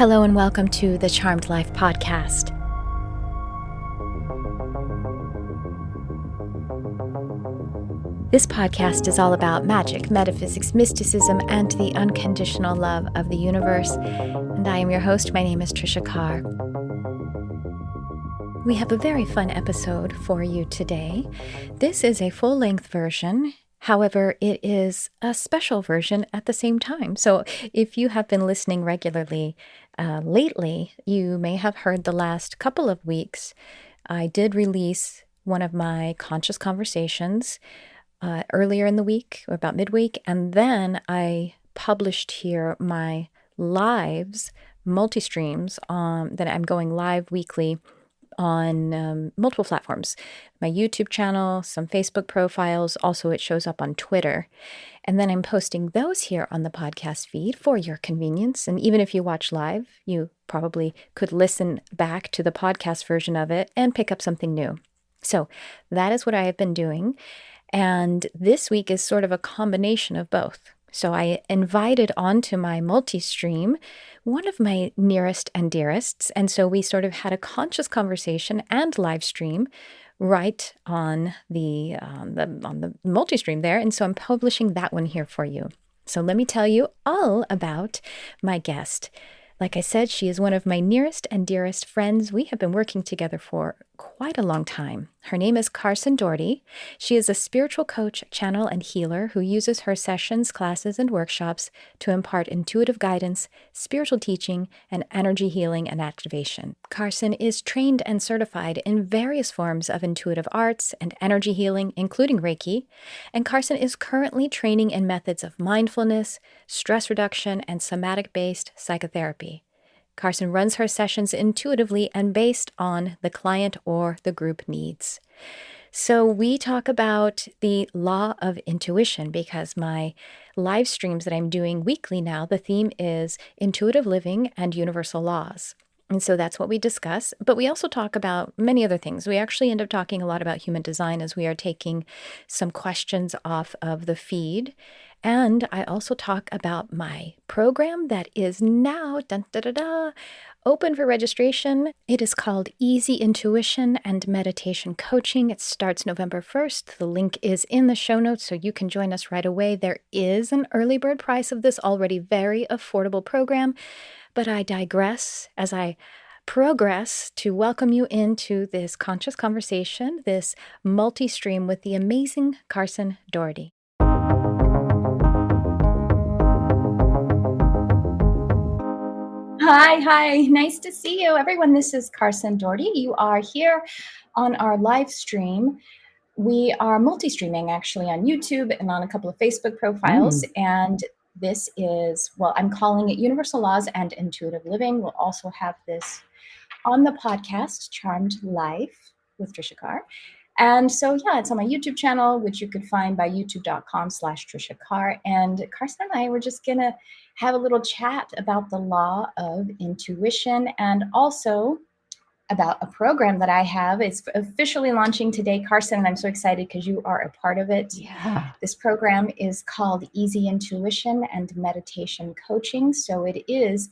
Hello and welcome to the Charmed Life podcast. This podcast is all about magic, metaphysics, mysticism, and the unconditional love of the universe. And I am your host. My name is Trisha Carr. We have a very fun episode for you today. This is a full-length version. However, it is a special version at the same time. So if you have been listening regularly lately, you may have heard the last couple of weeks, I did release one of my conscious conversations earlier in the week, or about midweek, and then I published here my lives, multi-streams that I'm going live weekly on multiple platforms, my YouTube channel, some Facebook profiles, also it shows up on Twitter. And then I'm posting those here on the podcast feed for your convenience. And even if you watch live, you probably could listen back to the podcast version of it and pick up something new. So that is what I have been doing. And this week is sort of a combination of both. So I invited onto my multi-stream one of my nearest and dearests. And so we sort of had a conscious conversation and live stream right on the multi-stream there. And so I'm publishing that one here for you. So let me tell you all about my guest. Like I said, she is one of my nearest and dearest friends. We have been working together for quite a long time. Her name is Carson Dougherty. She is a spiritual coach, channel, and healer who uses her sessions, classes, and workshops to impart intuitive guidance, spiritual teaching, and energy healing and activation. Carson is trained and certified in various forms of intuitive arts and energy healing, including Reiki. And Carson is currently training in methods of mindfulness, stress reduction, and somatic-based psychotherapy. Carson runs her sessions intuitively and based on the client or the group needs. So we talk about the law of intuition because my live streams that I'm doing weekly now, the theme is intuitive living and universal laws. And so that's what we discuss. But we also talk about many other things. We actually end up talking a lot about human design as we are taking some questions off of the feed. And I also talk about my program that is now open for registration. It is called Easy Intuition and Meditation Coaching. It starts November 1st. The link is in the show notes, so you can join us right away. There is an early bird price of this already very affordable program, but I digress as I progress to welcome you into this conscious conversation, this multi-stream with the amazing Carson Dougherty. Hi. Nice to see you, everyone. This is Carson Dougherty. You are here on our live stream. We are multi-streaming actually on YouTube and on a couple of Facebook profiles. And this is, I'm calling it Universal Laws and Intuitive Living. We'll also have this on the podcast, Charmed Life with Trisha Carr. And so, it's on my YouTube channel, which you could find by youtube.com/Trisha Carr. And Carson and I were just going to have a little chat about the law of intuition and also about a program that I have. It's officially launching today, Carson, and I'm so excited because you are a part of it. Yeah. This program is called Easy Intuition and Meditation Coaching. So it is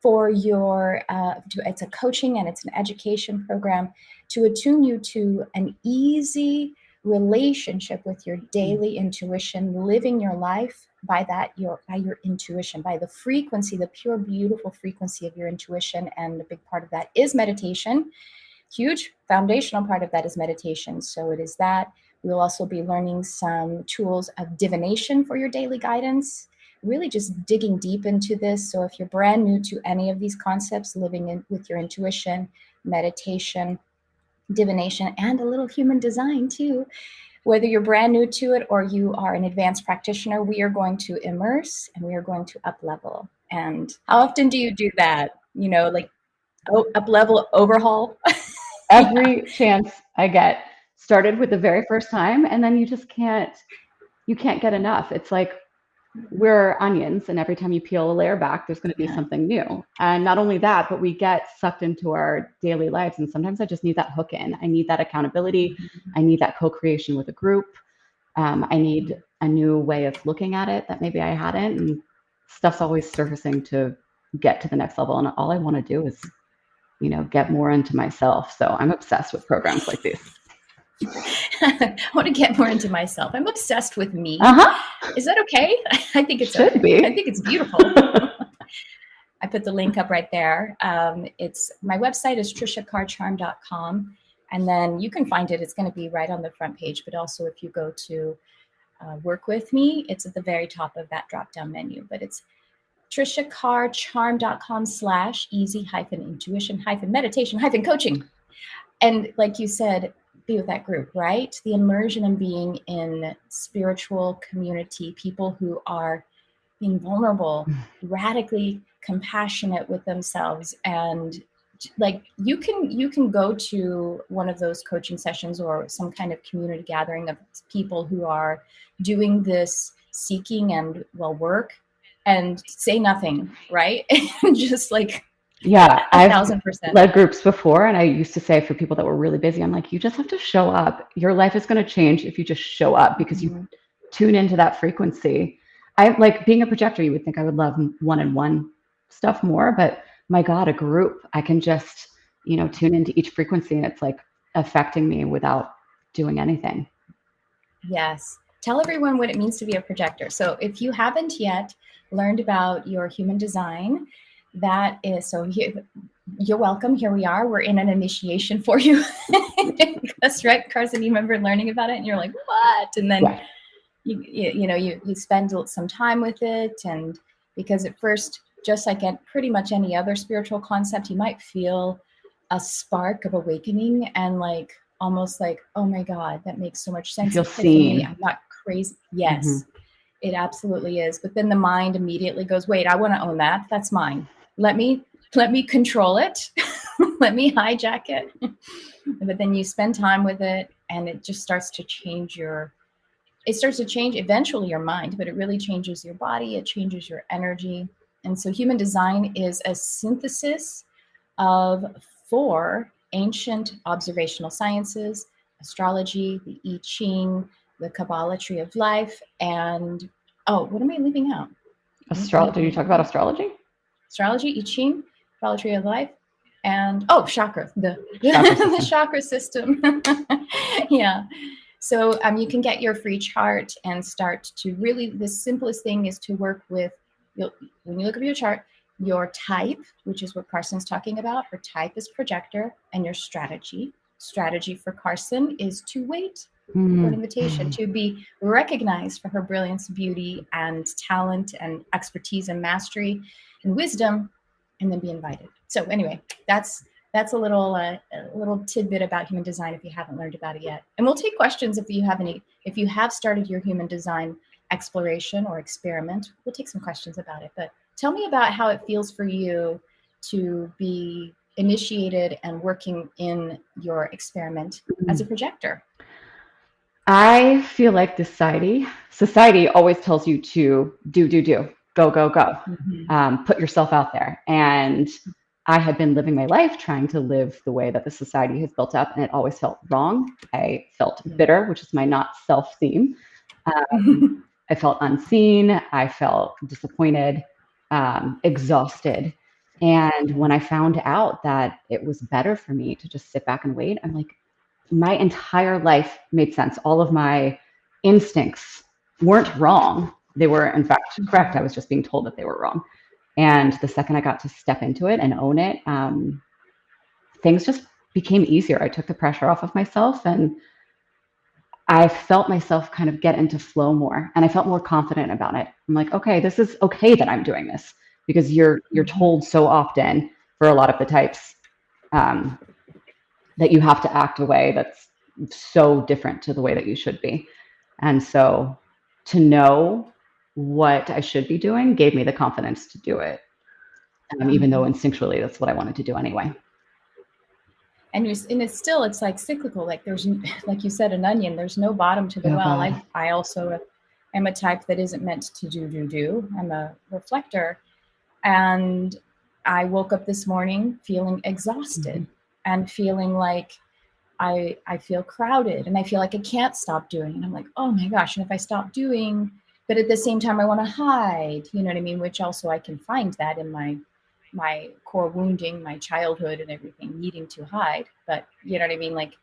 for your, it's a coaching and it's an education program to attune you to an easy relationship with your daily intuition, living your life by your intuition, by the frequency, the pure, beautiful frequency of your intuition. And a big part of that is meditation. Huge foundational part of that is meditation. So it is that. We'll also be learning some tools of divination for your daily guidance, really just digging deep into this. So if you're brand new to any of these concepts, living with your intuition, meditation, divination, and a little human design too, whether you're brand new to it or you are an advanced practitioner, we are going to immerse and we are going to up level. And how often do you do that? Up level overhaul? Every chance I get. Started with the very first time, and then you can't get enough. It's like we're onions, and every time you peel a layer back, there's going to be something new. And not only that, but we get sucked into our daily lives. And sometimes I just need that hook in. I need that accountability. I need that co-creation with a group. I need a new way of looking at it that maybe I hadn't. And stuff's always surfacing to get to the next level. And all I want to do is, get more into myself. So I'm obsessed with programs like this. I want to get more into myself. I'm obsessed with me. Uh-huh. Is that okay? I think it's Should be. I think it's beautiful. I put the link up right there. It's my website is trishacarcharm.com. And then you can find it. It's going to be right on the front page. But also if you go to work with me, it's at the very top of that drop-down menu. But it's trishacarcharm.com/easy-intuition-meditation-coaching. And like you said, be with that group, right? The immersion in being in spiritual community, people who are being vulnerable, radically compassionate with themselves. And like you can go to one of those coaching sessions or some kind of community gathering of people who are doing this seeking and work and say nothing, right? Just like yeah, 1,000%. led groups before, and I used to say for people that were really busy, I'm like, you just have to show up. Your life is going to change if you just show up, because you tune into that frequency. I like being a projector. You would think I would love one-on-one stuff more, but my God, a group, I can just, tune into each frequency, and it's like affecting me without doing anything. Yes. Tell everyone what it means to be a projector. So if you haven't yet learned about your human design, that is, so you're welcome. Here we are. We're in an initiation for you. That's right, Carson. You remember learning about it and you're like, what? And then you spend some time with it. And because at first, just like at pretty much any other spiritual concept, you might feel a spark of awakening and like almost like, oh my God, that makes so much sense. You'll see. I'm not crazy. Yes, it absolutely is. But then the mind immediately goes, wait, I want to own that. That's mine. Let me control it. Let me hijack it. But then you spend time with it and it just starts to change eventually your mind, but it really changes your body. It changes your energy. And so human design is a synthesis of 4 ancient observational sciences: astrology, the I Ching, the Kabbalah tree of life, and what am I leaving out? Astrology. Did you talk about astrology? Astrology, I Ching, Kabbalah tree of life, and chakra, the chakra system. Yeah. So you can get your free chart and start to really, the simplest thing is to work with, when you look at your chart, your type, which is what Carson's talking about. Her type is projector, and your strategy. Strategy for Carson is to wait for an invitation, to be recognized for her brilliance, beauty, and talent, and expertise, and mastery, and wisdom, and then be invited. So anyway, that's a little tidbit about human design if you haven't learned about it yet. And we'll take questions if you have started your human design exploration or experiment. We'll take some questions about it. But tell me about how it feels for you to be initiated and working in your experiment as a projector. I feel like society always tells you to do, go, put yourself out there. And I had been living my life trying to live the way that the society has built up, and it always felt wrong. I felt bitter, which is my not self theme. I felt unseen. I felt disappointed, exhausted. And when I found out that it was better for me to just sit back and wait, I'm like, my entire life made sense. All of my instincts weren't wrong. They were, in fact, correct. I was just being told that they were wrong. And the second I got to step into it and own it, things just became easier. I took the pressure off of myself, and I felt myself kind of get into flow more, and I felt more confident about it. I'm like, okay, this is okay that I'm doing this, because you're told so often for a lot of the types that you have to act a way that's so different to the way that you should be. And so to know what I should be doing gave me the confidence to do it, even though instinctually that's what I wanted to do anyway. And it's like cyclical. Like there's, like you said, an onion. There's no bottom to the well. I also am a type that isn't meant to do. I'm a reflector, and I woke up this morning feeling exhausted and feeling like I feel crowded, and I feel like I can't stop doing. And I'm like, oh my gosh! And if I stop doing, but at the same time I want to hide, you know what I mean? Which also I can find that in my my core wounding, my childhood and everything, needing to hide. But you know what I mean? Like,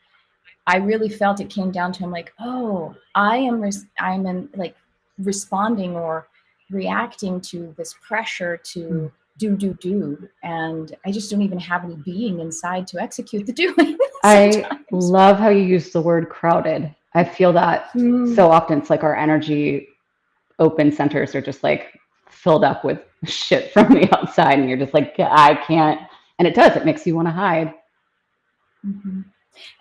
I really felt it came down to, I'm like, oh, I'm in, like, responding or reacting to this pressure to do. And I just don't even have any being inside to execute the doing I sometimes. love how you use the word crowded. I feel that so often. It's like our energy open centers are just like filled up with shit from the outside, and you're just like, I can't. And it does, it makes you want to hide. Mm-hmm.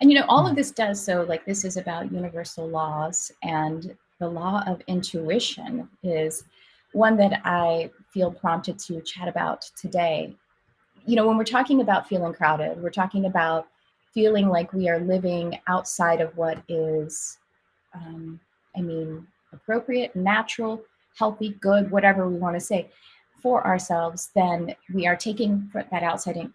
And, you know, all of this does, so like, this is about universal laws, and the law of intuition is one that I feel prompted to chat about today. You know, when we're talking about feeling crowded, we're talking about feeling like we are living outside of what is, um, I mean, appropriate, natural, healthy, good, whatever we want to say for ourselves. Then we are taking that outside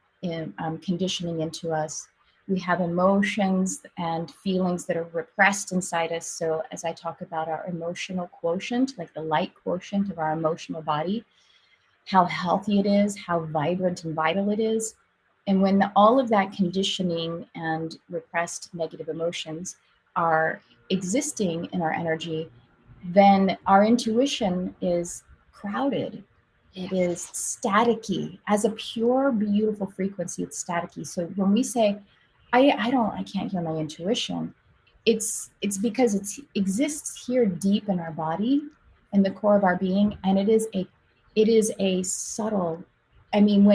conditioning into us. We have emotions and feelings that are repressed inside us. So, as I talk about our emotional quotient, like the light quotient of our emotional body, how healthy it is, how vibrant and vital it is. And when all of that conditioning and repressed negative emotions are existing in our energy, then our intuition is crowded. It is staticky. As a pure, beautiful frequency, it's staticky. So when we say, I can't hear my intuition, it's because it exists here deep in our body, in the core of our being, and it is a subtle, I mean,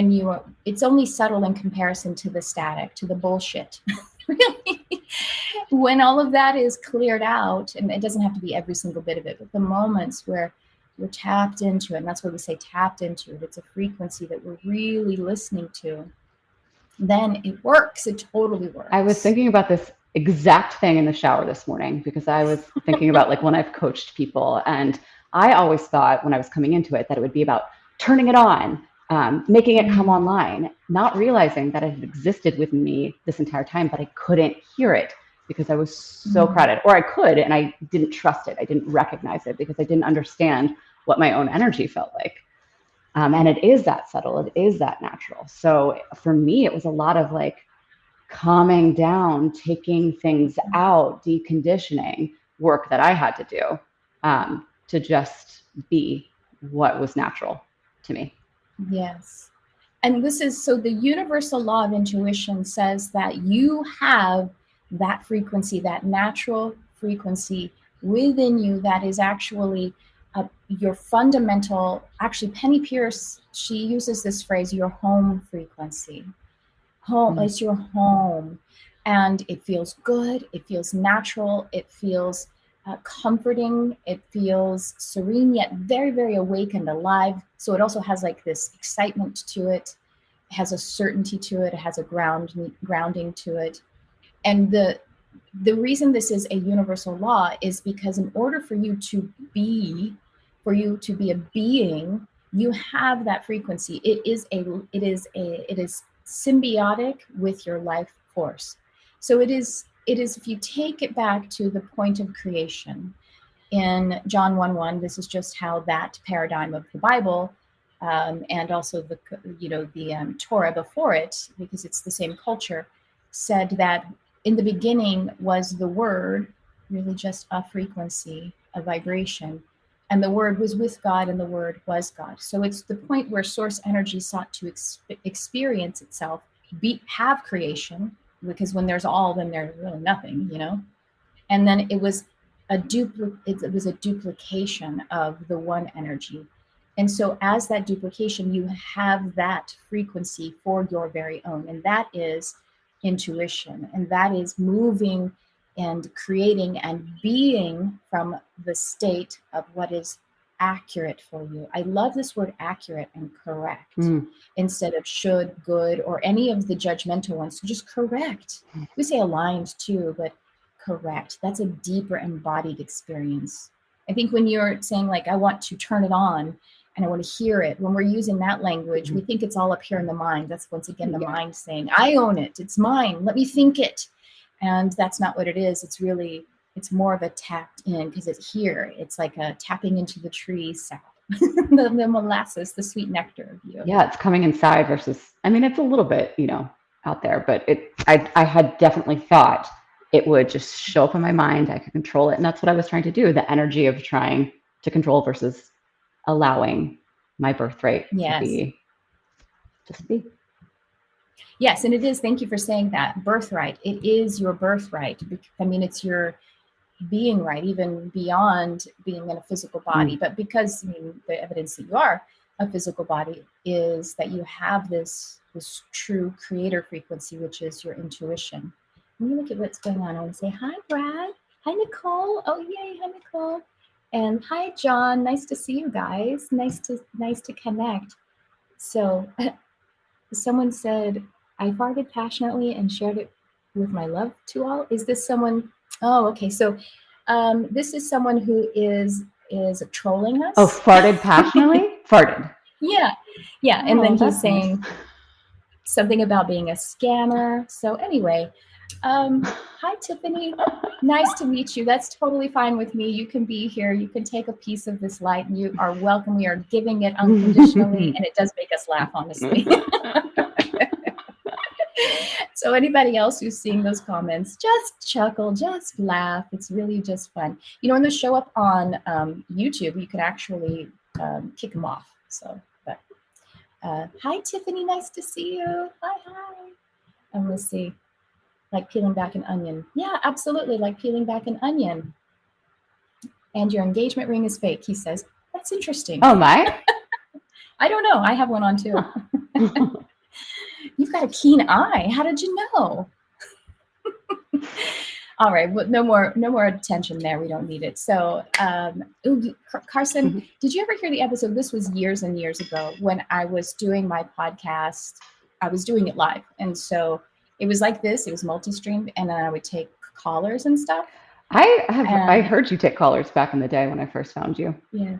it's only subtle in comparison to the static, to the bullshit. Really, when all of that is cleared out, and it doesn't have to be every single bit of it, but the moments where we're tapped into it, and that's why we say tapped into it, it's a frequency that we're really listening to, then it works. It totally I was works. thinking about this exact thing in the shower this morning, because I was thinking about like when I've coached people, and I always thought when I was coming into it that it would be about turning it on, making it come online, not realizing that it had existed with me this entire time, but I couldn't hear it because I was so crowded. Or I could, and I didn't trust it. I didn't recognize it because I didn't understand what my own energy felt like. And it is that subtle, it is that natural. So for me, it was a lot of like calming down, taking things out, deconditioning work that I had to do, to just be what was natural to me. Yes. And this is, so the universal law of intuition says that you have that frequency, that natural frequency within you, that is actually your fundamental, actually, Penny Pierce, she uses this phrase, your home frequency. Home is your home. And it feels good. It feels natural. It feels comforting. It feels serene, yet very, very awake and alive. So it also has like this excitement to it. It has a certainty to it. It has a grounding to it. And the reason this is a universal law is because in order for you to be, a being, you have that frequency. It is symbiotic with your life force. So it is, if you take it back to the point of creation in John 1:1, this is just how that paradigm of the Bible, and also the Torah before it, because it's the same culture, said that in the beginning was the Word, really just a frequency, a vibration, and the Word was with God, and the Word was God. So it's the point where source energy sought to experience itself, have creation, because when there's all, then there's really nothing. And then it was a duplication of the one energy. And so as that duplication, you have that frequency for your very own. And that is intuition. And that is moving and creating and being from the state of what is accurate for you. I love this word accurate and correct, instead of should, good, or any of the judgmental ones. So just correct. We say aligned too, but correct. That's a deeper embodied experience. I think when you're saying, like, I want to turn it on and I want to hear it, when we're using that language, we think it's all up here in the mind. That's once again the mind saying, I own it. It's mine. Let me think it. And that's not what it is. It's more of a tapped in, because it's here. It's like a tapping into the tree sound. the molasses, the sweet nectar of you. Yeah, it's coming inside versus, I mean, it's a little bit, out there, but I had definitely thought it would just show up in my mind. I could control it. And that's what I was trying to do. The energy of trying to control versus allowing my birthright Yes. to be. Yes, and it is. Thank you for saying that. Birthright. It is your birthright. I mean, it's your being right, even beyond being in a physical body. But because, I mean, the evidence that you are a physical body is that you have this true creator frequency, which is your intuition. Let me look at what's going on. I want to say hi, Brad. Hi, Nicole. Oh, yay. Hi, Nicole. And hi, John. Nice to see you guys. Nice to connect. So someone said, I farted passionately and shared it with my love to all. Is this someone? Oh, okay. So this is someone who is trolling us. Oh, farted passionately? Farted. Yeah. And then he's saying something about being a scammer. So anyway, hi, Tiffany. Nice to meet you. That's totally fine with me. You can be here. You can take a piece of this light, and you are welcome. We are giving it unconditionally, and it does make us laugh, honestly. So anybody else who's seeing those comments, just chuckle, just laugh. It's really just fun. When they show up on YouTube, you can actually kick them off. So, but hi, Tiffany. Nice to see you. Hi. And let's see. Like peeling back an onion. Yeah, absolutely. Like peeling back an onion. And your engagement ring is fake, he says. That's interesting. Oh, my. I don't know. I have one on too. You've got a keen eye. How did you know? All right. Well, no more attention there. We don't need it. So, Carson, did you ever hear the episode? This was years and years ago when I was doing my podcast. I was doing it live. And so it was like this. It was multi-streamed, and then I would take callers and stuff. I heard you take callers back in the day when I first found you. Yeah.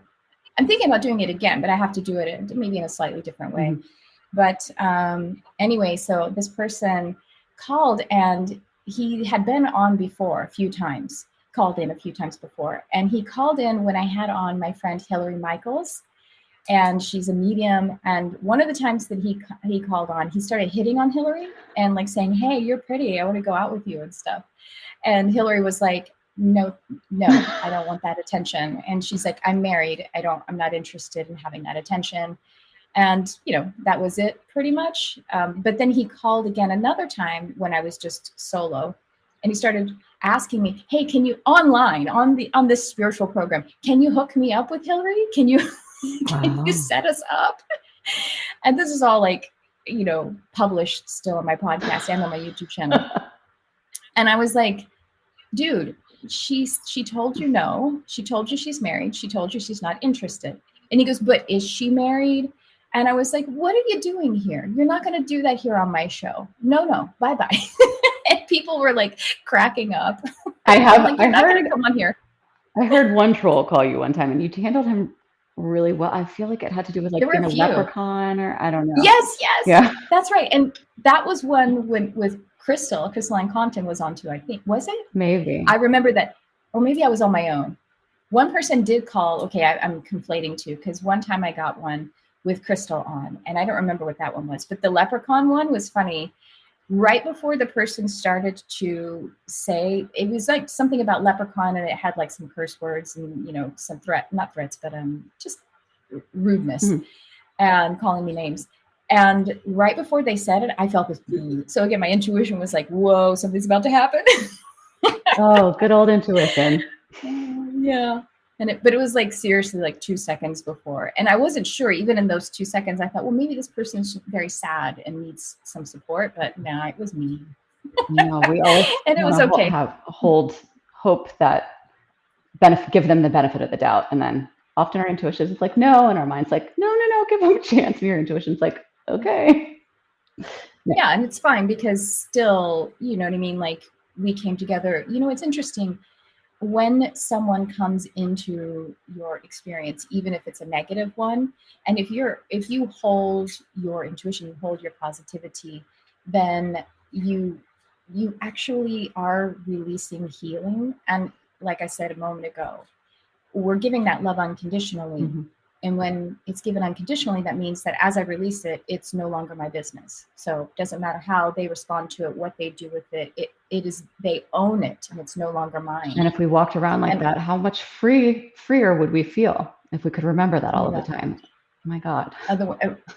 I'm thinking about doing it again, but I have to do it maybe in a slightly different way. But anyway, so this person called, and he had been on before called in a few times before. And he called in when I had on my friend Hillary Michaels, and she's a medium. And one of the times that he called on, he started hitting on Hillary and like saying, hey, you're pretty. I want to go out with you and stuff. And Hillary was like, no, I don't want that attention. And she's like, I'm married. I'm not interested in having that attention. And, that was it pretty much. But then he called again another time when I was just solo, and he started asking me, hey, can you online on this spiritual program, can you hook me up with Hillary? Can you set us up? And this is all like, published still on my podcast and on my YouTube channel. And I was like, dude, she told you no. She told you she's married. She told you she's not interested. And he goes, but is she married? And I was like, what are you doing here? You're not going to do that here on my show. No, bye-bye. And people were like cracking up. You're not going to come on here. I heard one troll call you one time, and you handled him really well. I feel like it had to do with like being a leprechaun, or I don't know. Yes. Yeah. That's right. And that was one with Crystalline Compton was on too, I think. Was it? Maybe. I remember that. Or maybe I was on my own. One person did call. Okay, I'm conflating two, because one time I got one with Crystal on, and I don't remember what that one was. But the leprechaun one was funny. Right before the person started to say, it was like something about leprechaun, and it had like some curse words and, some not threats, but just rudeness and calling me names. And right before they said it, I felt this. So again, my intuition was like, whoa, something's about to happen. Oh, good old intuition. Yeah. But it was like seriously like 2 seconds before. And I wasn't sure, even in those 2 seconds, I thought, well, maybe this person's very sad and needs some support, but no, it was me. No, we all and it was okay. Hold hope that give them the benefit of the doubt. And then often our intuition is like, no. And our mind's like, no, give them a chance. And your intuition's like, okay. Yeah. And it's fine, because still, you know what I mean? Like, we came together, it's interesting. When someone comes into your experience, even if it's a negative one, and if you hold your intuition, you hold your positivity, then you actually are releasing healing. And like I said a moment ago, we're giving that love unconditionally. And when it's given unconditionally, that means that as I release it, it's no longer my business. So it doesn't matter how they respond to it, what they do with it. It is, they own it, and it's no longer mine. And if we walked around like that, how much freer would we feel if we could remember that all of the time? Oh my God.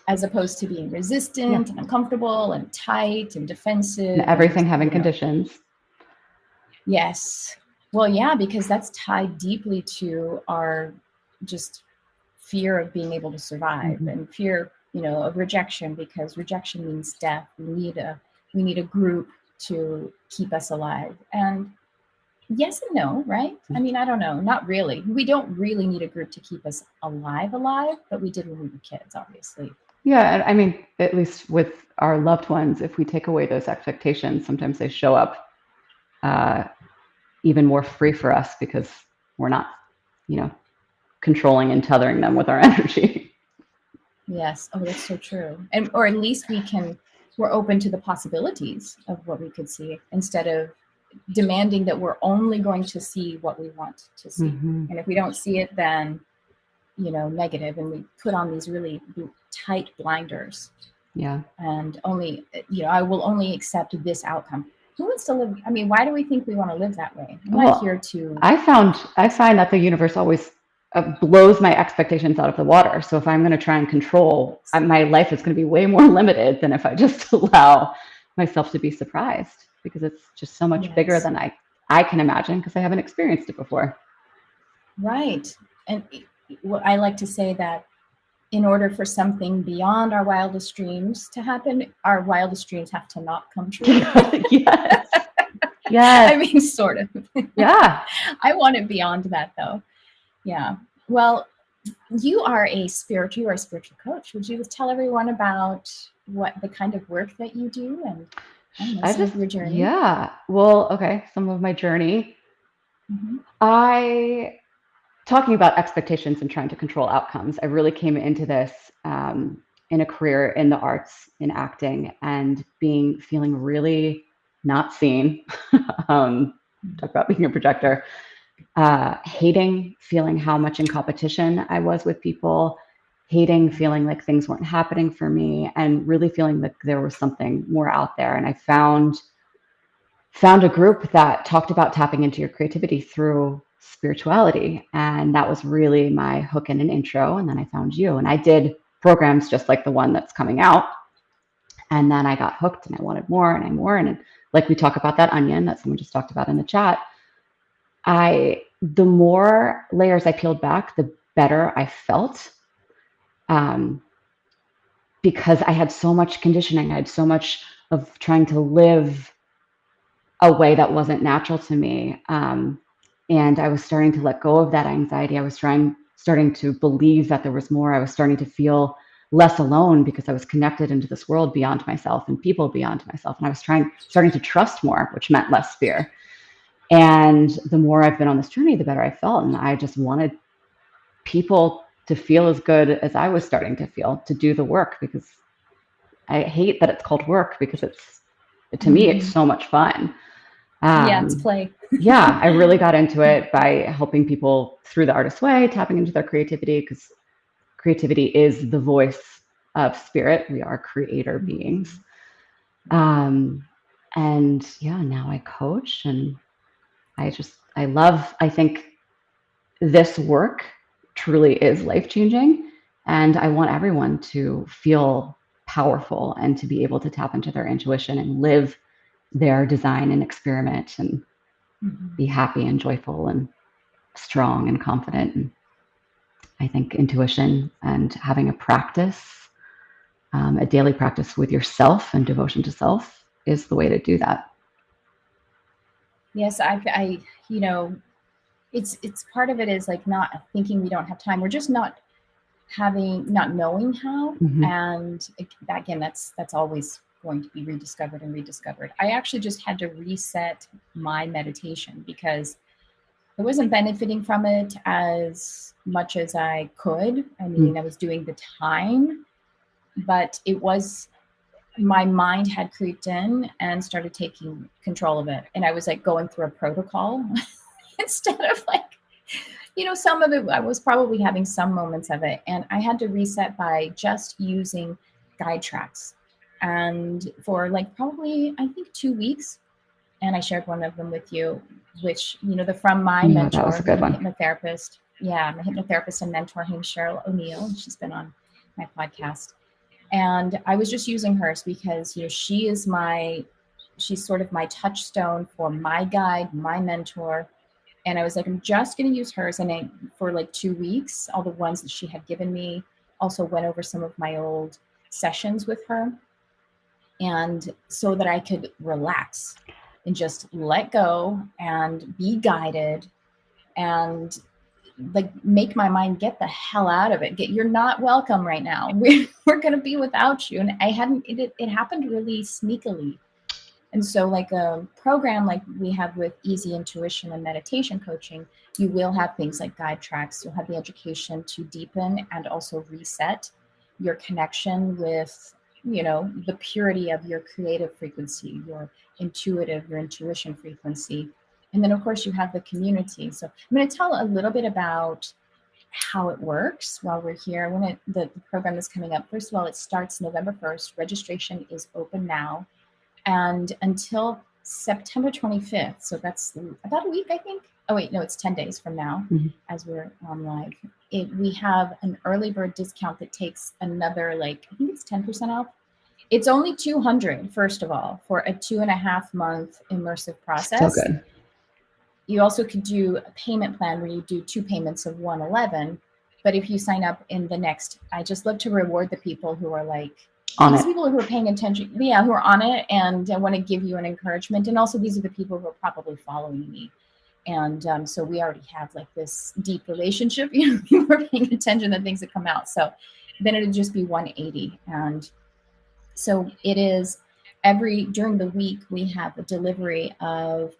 As opposed to being resistant and uncomfortable and tight and defensive. And everything having conditions. Yes. Well, yeah, because that's tied deeply to our just fear of being able to survive, and fear, of rejection, because rejection means death. We need a group to keep us alive. And yes and no, right? I mean, I don't know, not really. We don't really need a group to keep us alive, but we did when we were kids, obviously. Yeah, and I mean, at least with our loved ones, if we take away those expectations, sometimes they show up even more free for us, because we're not, controlling and tethering them with our energy. Yes. Oh, that's so true. Or at least we're open to the possibilities of what we could see, instead of demanding that we're only going to see what we want to see. And if we don't see it, then, negative, and we put on these really tight blinders. Yeah. And only, I will only accept this outcome. Who wants to live? I mean, why do we think we want to live that way? I'm not here to. I find that the universe always blows my expectations out of the water. So if I'm going to try and control, my life is going to be way more limited than if I just allow myself to be surprised, because it's just so much bigger than I can imagine, because I haven't experienced it before. Right. And I like to say that in order for something beyond our wildest dreams to happen, our wildest dreams have to not come true. Yes. Yes. I mean, sort of. Yeah. I want it beyond that, though. Yeah. Well, you are a spiritual coach. Would you tell everyone about what the kind of work that you do, and some of your journey? Yeah. Well, okay. Some of my journey. Talking about expectations and trying to control outcomes, I really came into this in a career in the arts, in acting, and feeling really not seen. Talk about being a projector. Hating feeling how much in competition I was with people, hating feeling like things weren't happening for me, and really feeling like there was something more out there. And I found a group that talked about tapping into your creativity through spirituality. And that was really my hook and an intro. And then I found you, and I did programs just like the one that's coming out. And then I got hooked, and I wanted more and more. And like we talk about that onion that someone just talked about in the chat, the more layers I peeled back, the better I felt, because I had so much conditioning. I had so much of trying to live a way that wasn't natural to me. And I was starting to let go of that anxiety. I was starting to believe that there was more. I was starting to feel less alone, because I was connected into this world beyond myself and people beyond myself. And I was starting to trust more, which meant less fear. And the more I've been on this journey, the better I felt. And I just wanted people to feel as good as I was starting to feel, to do the work, because I hate that it's called work, because to me, it's so much fun. It's play. Yeah, I really got into it by helping people through the artist way, tapping into their creativity, because creativity is the voice of spirit. We are creator beings. And yeah, now I coach, and I think this work truly is life-changing, and I want everyone to feel powerful and to be able to tap into their intuition and live their design and experiment, and be happy and joyful and strong and confident. And I think intuition and having a practice, a daily practice with yourself and devotion to self, is the way to do that. Yes, it's part of it is like not thinking we don't have time. We're just not knowing how. And again, that's always going to be rediscovered and rediscovered. I actually just had to reset my meditation, because I wasn't benefiting from it as much as I could. I mean, I was doing the time, but my mind had creeped in and started taking control of it. And I was like going through a protocol instead of like, some of it, I was probably having some moments of it, and I had to reset by just using guide tracks. And for like probably, I think 2 weeks, and I shared one of them with you, which, from my Yeah, that was mentor, a good one. hypnotherapist. Yeah, my hypnotherapist and mentor, her name's Cheryl O'Neill. She's been on my podcast. And I was just using hers because, she's sort of my touchstone for my guide, my mentor. And I was like, I'm just going to use hers. And for like 2 weeks, all the ones that she had given me, also went over some of my old sessions with her. And so that I could relax and just let go and be guided and like make my mind get the hell out of it. You're not welcome right now. We're going to be without you. And it happened really sneakily. And so like a program like we have with Easy Intuition and meditation coaching, you will have things like guide tracks. You'll have the education to deepen and also reset your connection with, the purity of your creative frequency, your intuition frequency. And then of course you have the community. So I'm going to tell a little bit about how it works while we're here. When the program is coming up, first of all, it starts November 1st. Registration is open now. And until September 25th, so that's about a week, I think. Oh, wait, no, it's 10 days from now as we're on live. We have an early bird discount that takes another, I think it's 10% off. It's only $200, first of all, for a 2.5 month immersive process. So good. You also could do a payment plan where you do 2 payments of $111. But if you sign up in the next, I just love to reward the people who are people who are paying attention, who are on it, and I want to give you an encouragement. And also these are the people who are probably following me. And so we already have this deep relationship, people are paying attention to things that come out. So then it'd just be $180. And so it is during the week, we have a delivery of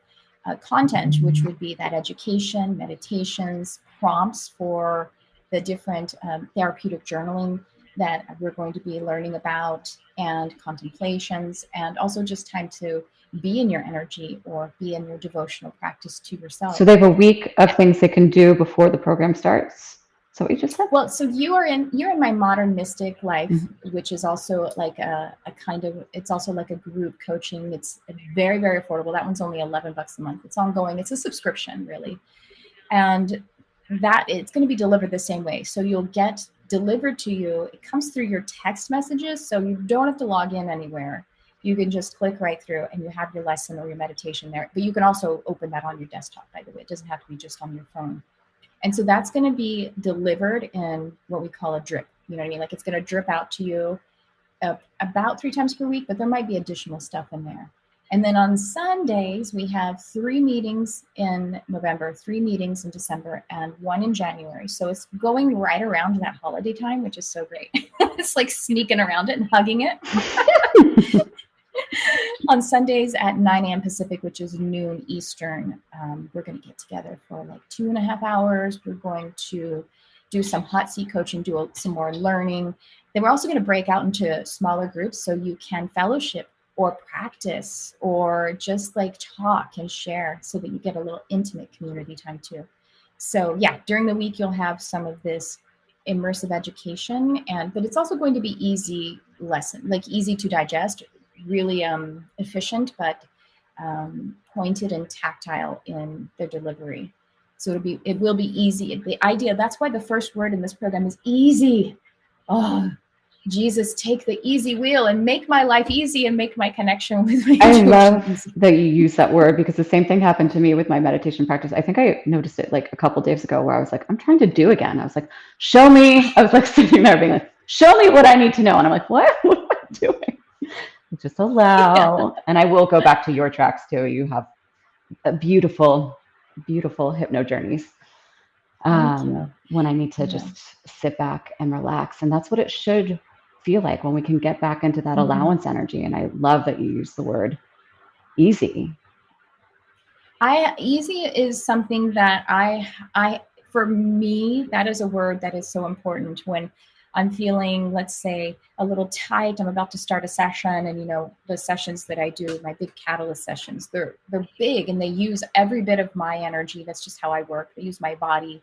content, which would be that education, meditations, prompts for the different therapeutic journaling that we're going to be learning about, and contemplations, and also just time to be in your energy or be in your devotional practice to yourself. So they have a week of things they can do before the program starts. So what you just said? Well, so you're in my Modern Mystic Life, which is also like a kind of, it's also like a group coaching. It's very, very affordable. That one's only $11 a month. It's ongoing. It's a subscription, really. And that it's going to be delivered the same way. So you'll get delivered to you. It comes through your text messages. So you don't have to log in anywhere. You can just click right through and you have your lesson or your meditation there. But you can also open that on your desktop, by the way. It doesn't have to be just on your phone. And so that's going to be delivered in what we call a drip. You know what I mean? Like it's going to drip out to you about 3 times per week, but there might be additional stuff in there. And then on Sundays, we have 3 meetings in November, 3 meetings in December, and 1 in January. So it's going right around that holiday time, which is so great. It's like sneaking around it and hugging it. On Sundays at 9 a.m. Pacific, which is noon Eastern, we're going to get together for 2.5 hours. We're going to do some hot seat coaching, do some more learning. Then we're also going to break out into smaller groups so you can fellowship or practice or just talk and share so that you get a little intimate community time too. So yeah, during the week, you'll have some of this immersive education, but it's also going to be easy lesson, easy to digest, really efficient, but pointed and tactile in their delivery. So it will be easy. The idea, that's why the first word in this program is easy. Oh, Jesus, take the easy wheel and make my life easy and make my connection with my I love easy. That you use that word, because the same thing happened to me with my meditation practice. I think I noticed it a couple days ago where I was I'm trying to do again. I was show me. I was sitting there being show me what I need to know. And I'm what? What am I doing? Just allow. Yeah. And I will go back to your tracks too. You have a beautiful, beautiful hypno journeys. When I need to just sit back and relax. And that's what it should feel like when we can get back into that allowance energy. And I love that you use the word easy. Easy is something that for me, that is a word that is so important. When I'm feeling, let's say, a little tight. I'm about to start a session, and the sessions that I do, my big catalyst sessions, they're big, and they use every bit of my energy. That's just how I work. They use my body,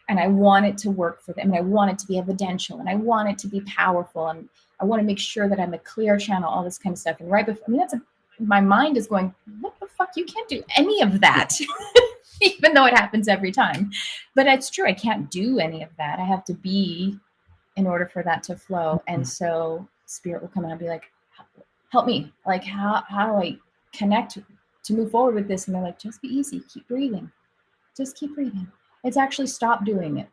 and I want it to work for them. And I want it to be evidential, and I want it to be powerful, and I want to make sure that I'm a clear channel, all this kind of stuff. And right before, my mind is going, what the fuck? You can't do any of that. Even though it happens every time. But it's true. I can't do any of that. I have to be in order for that to flow. And so spirit will come in and be like, help me. Like, how do I connect to move forward with this? And they're like, just be easy. Keep breathing. Just keep breathing. It's actually stop doing it,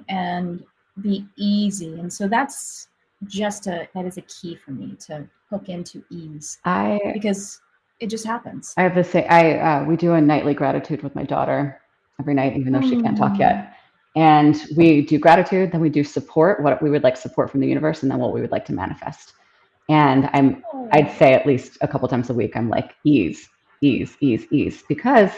and be easy. And so that is a key for me to hook into ease, because it just happens. I have to say, we do a nightly gratitude with my daughter every night, even though she can't talk yet. And we do gratitude, then we do support, what we would like support from the universe, and then what we would like to manifest. And I'd say at least a couple times a week, I'm like, ease, ease, ease, ease, because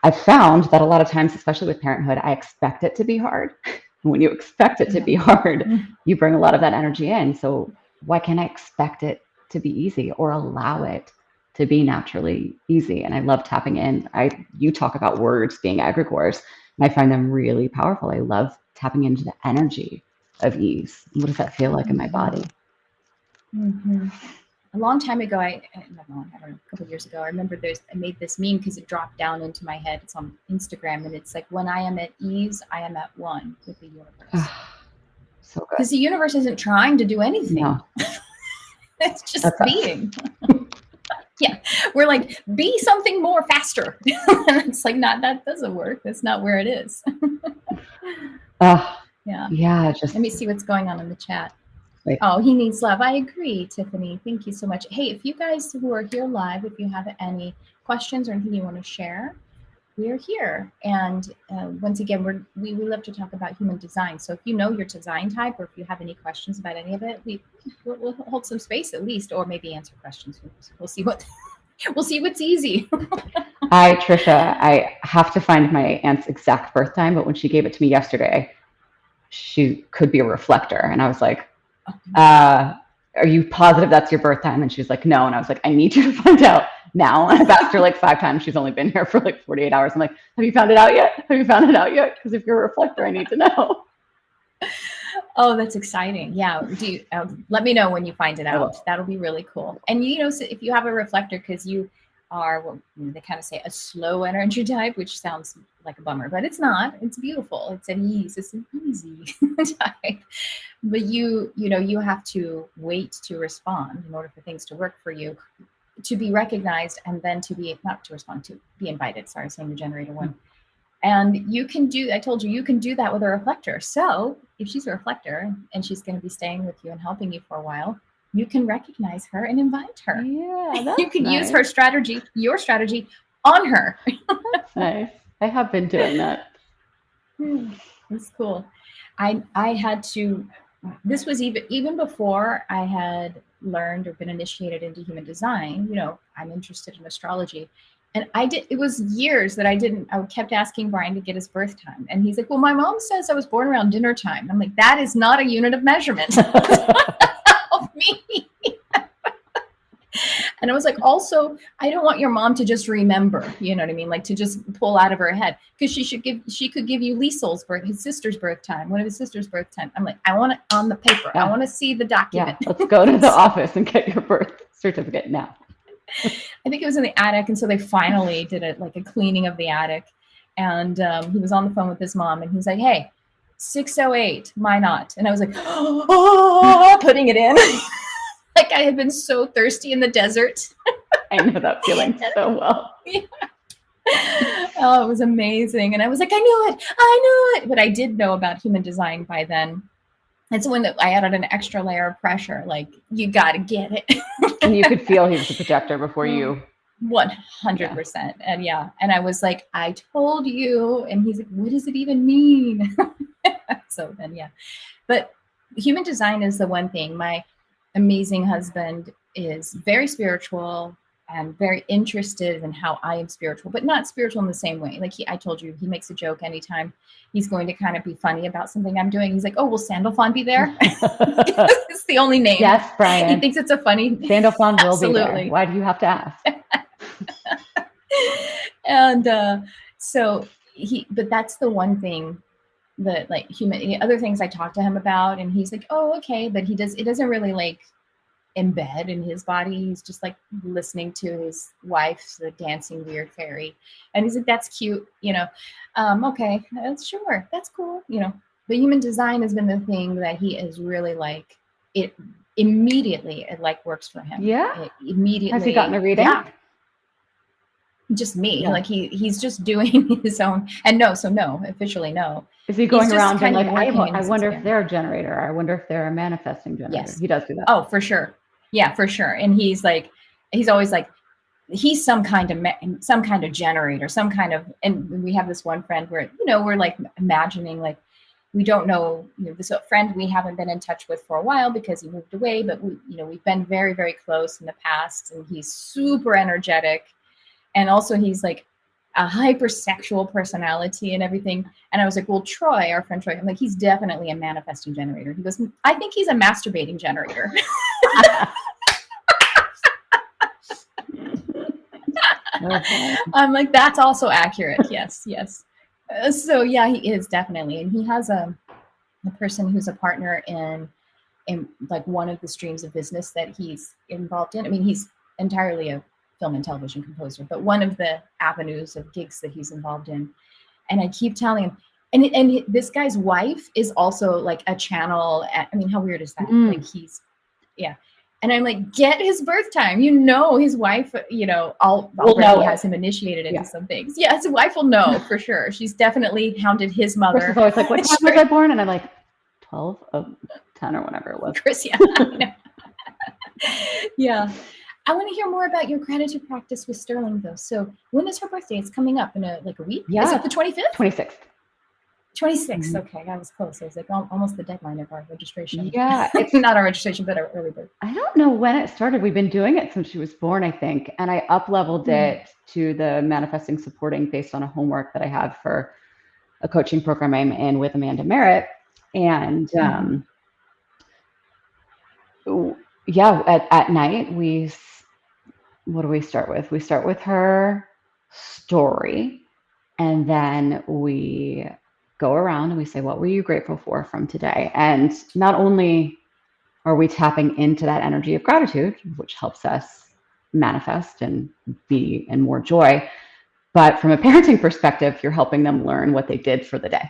I've found that a lot of times, especially with parenthood, I expect it to be hard. And when you expect it to be hard, you bring a lot of that energy in. So why can't I expect it to be easy or allow it to be naturally easy? And I love tapping in. You talk about words being egregores, and I find them really powerful. I love tapping into the energy of ease. What does that feel like in my body? A long time ago, I don't know, a couple of years ago, I remember I made this meme because it dropped down into my head. It's on Instagram, and it's like, when I am at ease, I am at one with the universe. So good. Because the universe isn't trying to do anything. No. It's just being. Yeah, we're like, be something more faster. And it's like, that doesn't work. That's not where it is. Yeah. Just let me see what's going on in the chat. Oh, he needs love. I agree, Tiffany. Thank you so much. Hey, if you guys who are here live, if you have any questions or anything you want to share, we're here. And once again, we love to talk about human design. So if you know your design type, or if you have any questions about any of it, we'll hold some space at least, or maybe answer questions. We'll see what's easy. Trisha, I have to find my aunt's exact birth time, but when she gave it to me yesterday, she could be a reflector. And I was like, are you positive that's your birth time? And she's like, no. And I was like, I need you to find out now. And I've asked her like 5 times. She's only been here for like 48 hours. I'm like, have you found it out yet? Because if you're a reflector, I need to know. Oh, that's exciting. Yeah. Let me know when you find it out. That'll be really cool. And so if you have a reflector, because you are what they kind of say, a slow energy type, which sounds like a bummer, but it's not. It's beautiful. It's an ease. It's an easy type. But you have to wait to respond in order for things to work for you, to be recognized, and then to be invited. Sorry, saying the generator one. And I told you can do that with a reflector. So if she's a reflector and she's going to be staying with you and helping you for a while, you can recognize her and invite her. Yeah, you can use your strategy on her. That's nice. I have been doing that. That's cool. I had to, this was even before I had learned or been initiated into human design. I'm interested in astrology. And it was years that I kept asking Brian to get his birth time. And he's like, well, my mom says I was born around dinner time. I'm like, that is not a unit of measurement. Help me. And I was like, also, I don't want your mom to just remember, you know what I mean? Like to just pull out of her head, because she could give you Liesel's his sister's birth time, one of his sister's birth time. I'm like, I want it on the paper. Yeah. I want to see the document. Yeah. Let's go to the office and get your birth certificate now. I think it was in the attic. And so they finally did a cleaning of the attic. And he was on the phone with his mom, and he's like, hey, 608, why not? And I was like, putting it in. Like I had been so thirsty in the desert. I know that feeling so well. Yeah. Oh, it was amazing. And I was like, I knew it. But I did know about human design by then. And so when I added an extra layer of pressure, like, you got to get it. And you could feel he was a projector before you. 100%. Yeah. And I was like, I told you. And he's like, what does it even mean? So then, yeah. But human design is the one thing. My amazing husband is very spiritual, and very interested in how I am spiritual, but not spiritual in the same way. Like I told you, he makes a joke anytime he's going to kind of be funny about something I'm doing. He's like, "Oh, will Sandalphon be there?" It's the only name. Yes, Brian. He thinks it's a funny. Sandalphon will be there. Why do you have to ask? And but that's the one thing that like the other things I talk to him about, and he's like, "Oh, okay," but it doesn't really like embed in his body. He's just like listening to his wife, the dancing weird fairy, and he's like, "That's cute," okay, sure, that's cool, The human design has been the thing that he is really like it immediately. It like works for him. Yeah. Immediately. Has he gotten a reading? Yeah. Just me. Yeah. Like he's just doing his own. And no, officially no. Is he going around and like, I wonder if they're a generator. I wonder if they're a manifesting generator. Yes. He does do that. Oh, for sure. Yeah, for sure. And he's always like, he's some kind of generator, some kind of, and we have this one friend where, we're like imagining like, we don't know, this friend we haven't been in touch with for a while because he moved away, but we've been very, very close in the past, and he's super energetic. And also he's like a hypersexual personality and everything. And I was like, well, Troy, our friend Troy, I'm like, he's definitely a manifesting generator. He goes, I think he's a masturbating generator. Okay. I'm like, that's also accurate. Yes. So yeah, he is definitely. And he has a person who's a partner in like one of the streams of business that he's involved in. I mean, he's entirely a film and television composer, but one of the avenues of gigs that he's involved in. And I keep telling him, and this guy's wife is also like a channel. I mean, how weird is that? Like yeah. And I'm like, get his birth time. His wife, already has him initiated into some things. Yeah, his wife will know for sure. She's definitely hounded his mother. Chris is always like, what time was I born? And I'm like, 12 of 10 or whatever it was. Chris, yeah. Yeah. I want to hear more about your gratitude practice with Sterling, though. So when is her birthday? It's coming up in a week? Yeah. Is it the 25th? 26th. 26th. Okay, I was close. I was like almost the deadline of our registration. Yeah, it's not our registration, but our early bird. I don't know when it started. We've been doing it since she was born, I think, and I up-leveled it to the manifesting supporting based on a homework that I have for a coaching program I'm in with Amanda Merritt. And at night what do we start with? We start with her story, and then we go around and we say, what were you grateful for from today? And not only are we tapping into that energy of gratitude, which helps us manifest and be in more joy, but from a parenting perspective, you're helping them learn what they did for the day.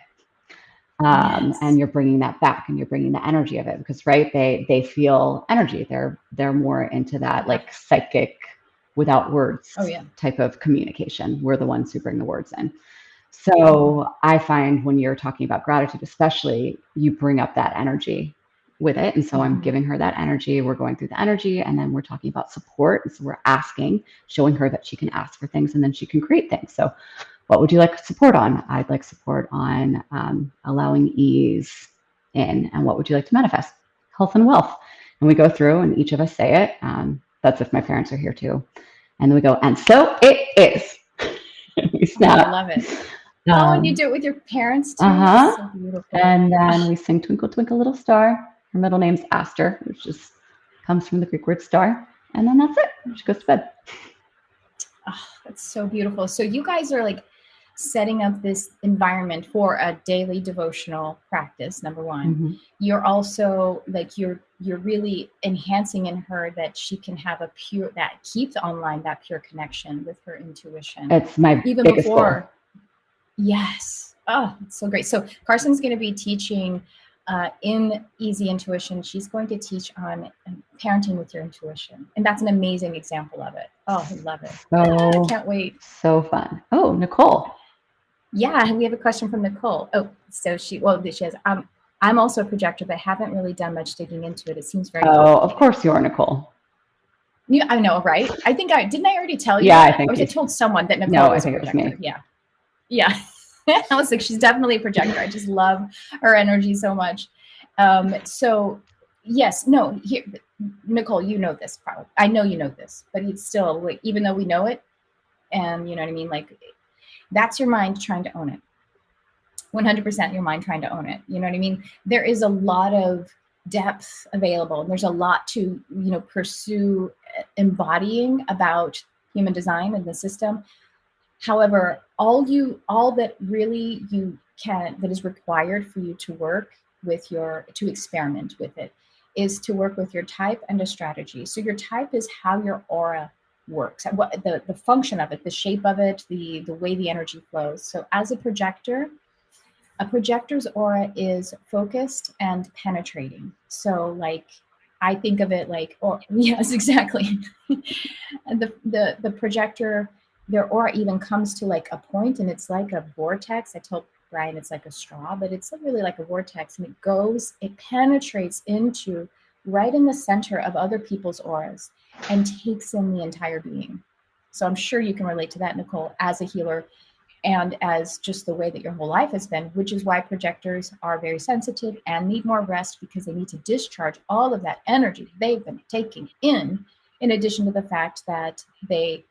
And you're bringing that back, and you're bringing the energy of it, because they feel energy. They're more into that like psychic without words type of communication. We're the ones who bring the words in. So I find when you're talking about gratitude, especially, you bring up that energy with it. And so I'm giving her that energy. We're going through the energy, and then we're talking about support. And so we're asking, showing her that she can ask for things, and then she can create things. So what would you like support on? I'd like support on allowing ease in. And what would you like to manifest? Health and wealth. And we go through, and each of us say it. That's if my parents are here too. And then we go, and so it is. We snap. I love it. And you do it with your parents too. So beautiful. And then we sing Twinkle, Twinkle, Little Star. Her middle name's Aster, which just comes from the Greek word star. And then that's it. She goes to bed. Oh, that's so beautiful. So you guys are like setting up this environment for a daily devotional practice, number one. You're also like, you're really enhancing in her that she can have keep online that pure connection with her intuition. It's my even biggest before. Goal. Yes. Oh, it's so great. So Carson's going to be teaching in Easy Intuition. She's going to teach on parenting with your intuition. And that's an amazing example of it. Oh, I love it. I can't wait. So fun. Oh, Nicole. Yeah, we have a question from Nicole. Oh, so she has, I'm also a projector, but haven't really done much digging into it. It seems very of course you are, Nicole. Yeah, I know, right? I think didn't I already tell you? Yeah, I think. I told someone that Nicole was a projector. I think it was me. Yeah. I was like, she's definitely a projector. I just love her energy so much. So yes, no, here, Nicole, you know this probably. I know you know this, but it's still like, even though we know it, and you know what I mean, like that's your mind trying to own it. 100% your mind trying to own it. You know what I mean? There is a lot of depth available, and there's a lot to, you know, pursue embodying about human design and the system. However, all that really that is required for you to work with to experiment with it, is to work with your type and a strategy. So your type is how your aura works, what the function of it, the shape of it, the way the energy flows. So as a projector's aura is focused and penetrating. So like, I think of it like, or yes, exactly. And the projector, their aura even comes to like a point, and it's like a vortex. I told Brian it's like a straw, but it's really like a vortex, and it penetrates into right in the center of other people's auras and takes in the entire being. So I'm sure you can relate to that, Nicole, as a healer, and as just the way that your whole life has been, which is why projectors are very sensitive and need more rest, because they need to discharge all of that energy they've been taking in addition to the fact that they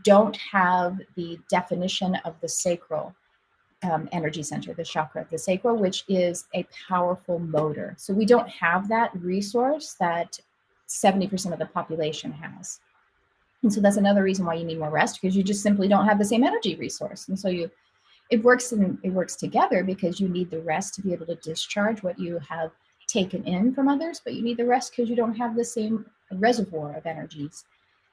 don't have the definition of the sacral energy center, the chakra, the sacral, which is a powerful motor. So we don't have that resource that 70% of the population has. And so that's another reason why you need more rest, because you just simply don't have the same energy resource. And so it works together, because you need the rest to be able to discharge what you have taken in from others, but you need the rest because you don't have the same reservoir of energies.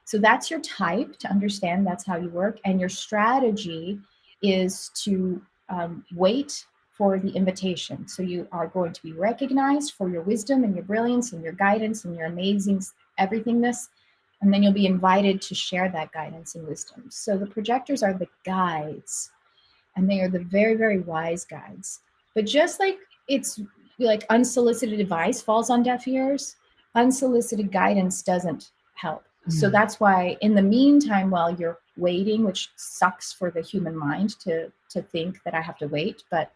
So that's your type, to understand that's how you work. And your strategy is to wait for the invitation. So you are going to be recognized for your wisdom and your brilliance and your guidance and your amazing everythingness. And then you'll be invited to share that guidance and wisdom. So the projectors are the guides, and they are the very, very wise guides. But just like it's like unsolicited advice falls on deaf ears, unsolicited guidance doesn't help. So that's why in the meantime, while you're waiting, which sucks for the human mind to think that I have to wait, but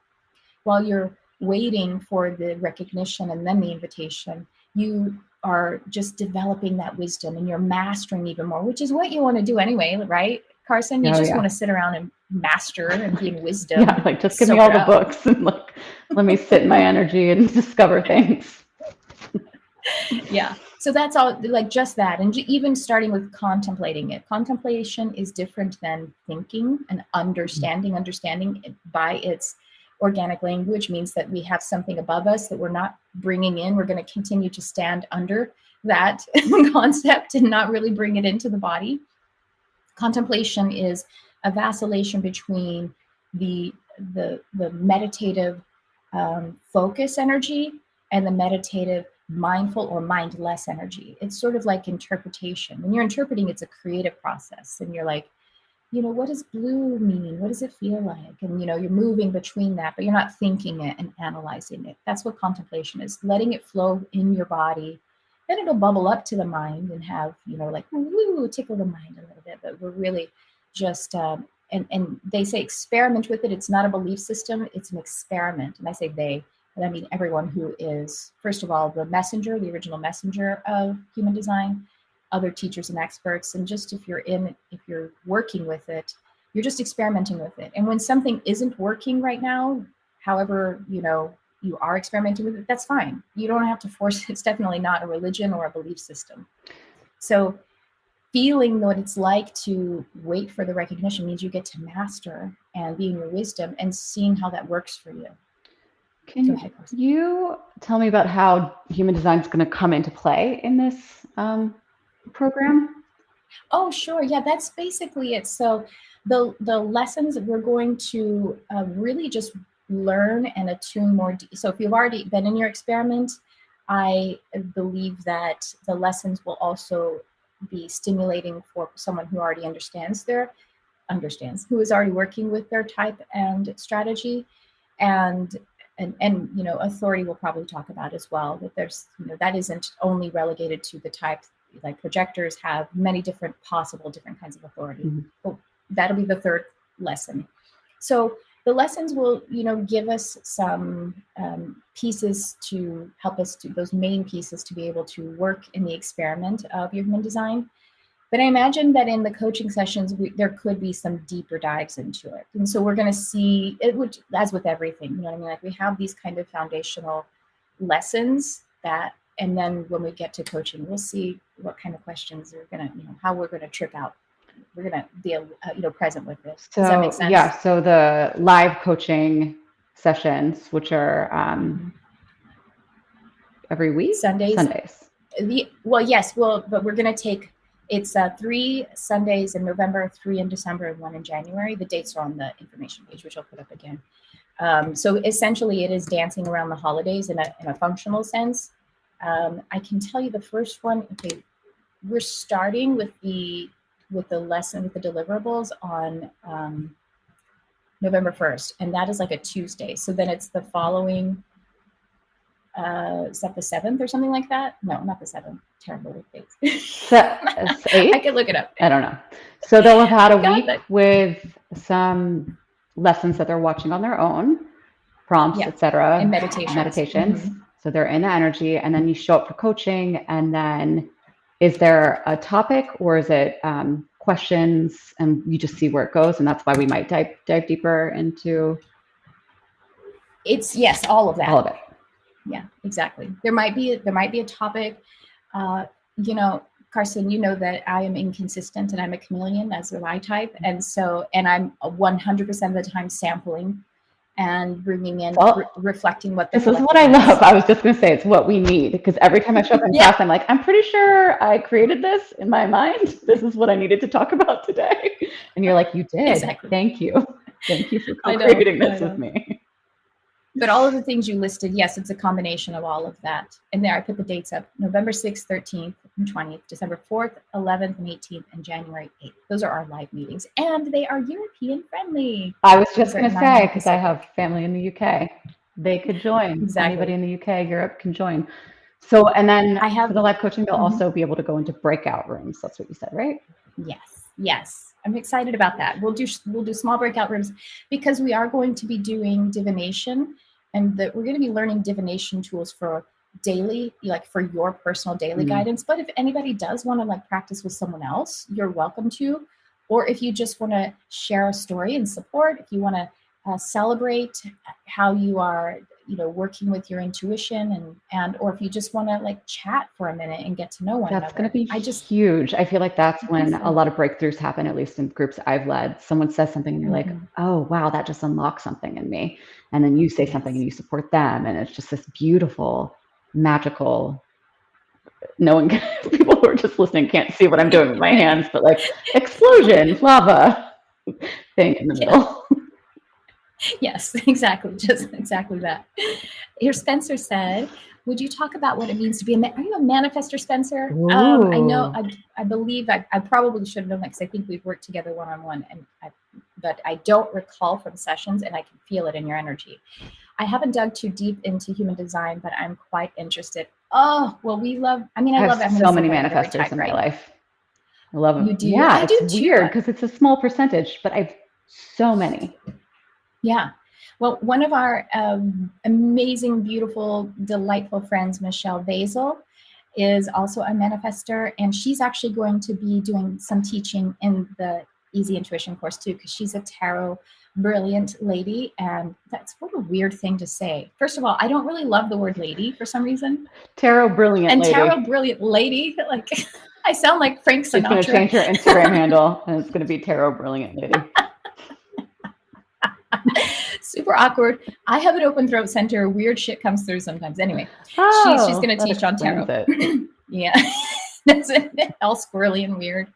while you're waiting for the recognition and then the invitation, you are just developing that wisdom, and you're mastering even more, which is what you want to do anyway, right, Carson? You want to sit around and master and be in wisdom. Yeah, like just give me all the books and like let me sit in my energy and discover things. Yeah. So that's all, like just that. And even starting with contemplating it. Contemplation is different than thinking and understanding. Understanding it by its organic language means that we have something above us that we're not bringing in. We're going to continue to stand under that concept and not really bring it into the body. Contemplation is a vacillation between the meditative focus energy and the meditative mindful or mindless energy. It's sort of like interpretation. When you're interpreting, it's a creative process, and you're like, you know, what does blue mean? What does it feel like? And, you know, you're moving between that, but you're not thinking it and analyzing it. That's what contemplation is, letting it flow in your body. Then it'll bubble up to the mind and have, you know, like, woo, tickle the mind a little bit. But we're really just, and they say experiment with it. It's not a belief system. It's an experiment. And I say they, but I mean everyone who is, first of all, the messenger, the original messenger of human design, other teachers and experts. And just if you're working with it, you're just experimenting with it. And when something isn't working right now, however, you know, you are experimenting with it, that's fine. You don't have to force it. It's definitely not a religion or a belief system. So feeling what it's like to wait for the recognition means you get to master and be in your wisdom and seeing how that works for you. Can you tell me about how human design is going to come into play in this program? Oh, sure. Yeah, that's basically it. So the lessons we're going to really just learn and attune more. So if you've already been in your experiment, I believe that the lessons will also be stimulating for someone who already understands, who is already working with their type and strategy. And you know, authority will probably talk about as well, that there's, you know, that isn't only relegated to the type. Like projectors have many different kinds of authority. But that'll be the third lesson. So the lessons will, give us some pieces to help us to those main pieces to be able to work in the experiment of your human design. But I imagine that in the coaching sessions, there could be some deeper dives into it. And so we're going to see it, which, as with everything, you know what I mean? Like we have these kind of foundational lessons and then when we get to coaching, we'll see what kind of questions are going to, how we're going to trip out. We're going to be, present with this. Does that make sense? Yeah. So the live coaching sessions, which are every week? Sundays. Yes. But we're going to take, it's 3 Sundays in November, 3 in December, and 1 in January. The dates are on the information page, which I'll put up again. So essentially it is dancing around the holidays in a functional sense. I can tell you the first one, okay, we're starting with the lesson, with the deliverables on November 1st, and that is like a Tuesday. So then it's the following, is that the 7th or something like that? No, not the 7th. Terrible with dates. 8th? I can look it up. I don't know. So they'll have had a week with some lessons that they're watching on their own, prompts, etc. And meditations. Mm-hmm. So they're in the energy, and then you show up for coaching, and then is there a topic or is it questions and you just see where it goes? And that's why we might dive deeper into. It's yes, all of that. All of it. Yeah, exactly. There might be a topic. Carson, you know that I am inconsistent and I'm a chameleon, as a I type. And I'm 100% of the time sampling and bringing in, reflecting what this is what I love. I was just going to say, it's what we need, because every time I show up in class, I'm like, I'm pretty sure I created this in my mind. This is what I needed to talk about today. And you're like, you did. Exactly. Thank you. Thank you for co-creating this with me. But all of the things you listed, yes, it's a combination of all of that. And there I put the dates up: November 6th, 13th, and 20th, December 4th, 11th, and 18th, and January 8th. Those are our live meetings. And they are European friendly. I was just going to say, because I have family in the UK, they could join. Exactly. Anybody in the UK, Europe can join. So, and then for the live coaching, they'll also be able to go into breakout rooms. That's what you said, right? Yes. I'm excited about that. We'll do small breakout rooms because we are going to be doing divination, and we're going to be learning divination tools for daily, like for your personal daily guidance. But if anybody does want to practice with someone else, you're welcome to. Or if you just want to share a story and support, if you want to celebrate how you are, working with your intuition, or if you just want to chat for a minute and get to know one another. That's going to be huge. I feel like that's when a lot of breakthroughs happen, at least in groups I've led. Someone says something and you're like, oh, wow, that just unlocked something in me. And then you say something and you support them. And it's just this beautiful, magical, no one people who are just listening can't see what I'm doing with my hands, but explosion, lava thing in the middle. Yes, exactly. Just exactly that. Here, Spencer said, would you talk about what it means to be are you a manifestor, Spencer? I know, I believe I probably should have known that, because I think we've worked together one-on-one, but I don't recall from sessions, and I can feel it in your energy. I haven't dug too deep into human design, but I'm quite interested. Oh, well, I have so many manifestors in my life. I love them. You do? Yeah, it's weird because it's a small percentage, but I've so many. Yeah. Well, one of our amazing, beautiful, delightful friends, Michelle Basil, is also a manifestor, and she's actually going to be doing some teaching in the Easy Intuition course too, because she's a tarot brilliant lady. And that's what a weird thing to say. First of all, I don't really love the word lady for some reason. Tarot brilliant lady. Tarot brilliant lady. I sound like Frank Sinatra. She's going to change her Instagram handle, and it's going to be Tarot brilliant lady. Super awkward. I have an open throat center. Weird shit comes through sometimes. Anyway, she's going to teach on tarot. Yeah. That's it. All squirrely and weird.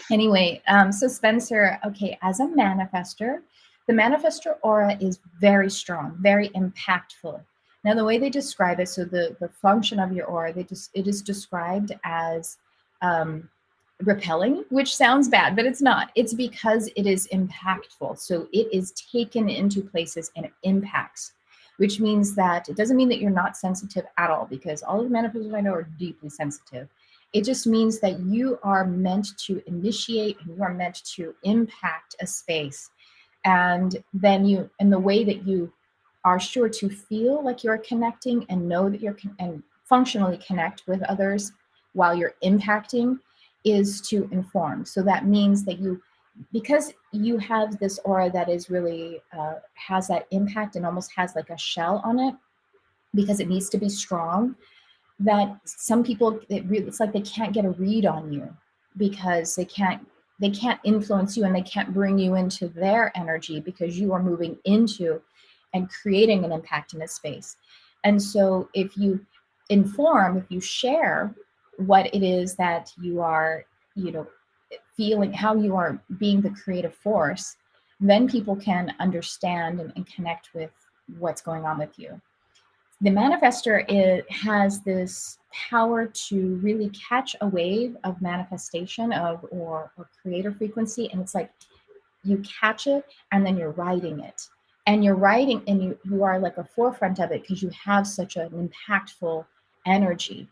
Anyway, so Spencer, okay, as a manifestor, the manifestor aura is very strong, very impactful. Now, the way they describe it, so the function of your aura, it is described as repelling, which sounds bad, but it's not. It's because it is impactful. So it is taken into places and it impacts, which means that it doesn't mean that you're not sensitive at all, because all of the manifestors I know are deeply sensitive. It just means that you are meant to initiate and you are meant to impact a space And then in the way that you are sure to feel like you're connecting and know that and functionally connect with others while you're impacting, is to inform. So that means that because you have this aura that is really has that impact and almost has like a shell on it, because it needs to be strong, that some people, it's like they can't get a read on you because they can't influence you, and they can't bring you into their energy because you are moving into and creating an impact in a space. And so if you inform, if you share what it is that you are, feeling, how you are being the creative force, then people can understand and connect with what's going on with you. The manifester has this power to really catch a wave of manifestation or creator frequency. And it's like you catch it and then you're writing it. And you're writing, and you are like a forefront of it because you have such an impactful energy.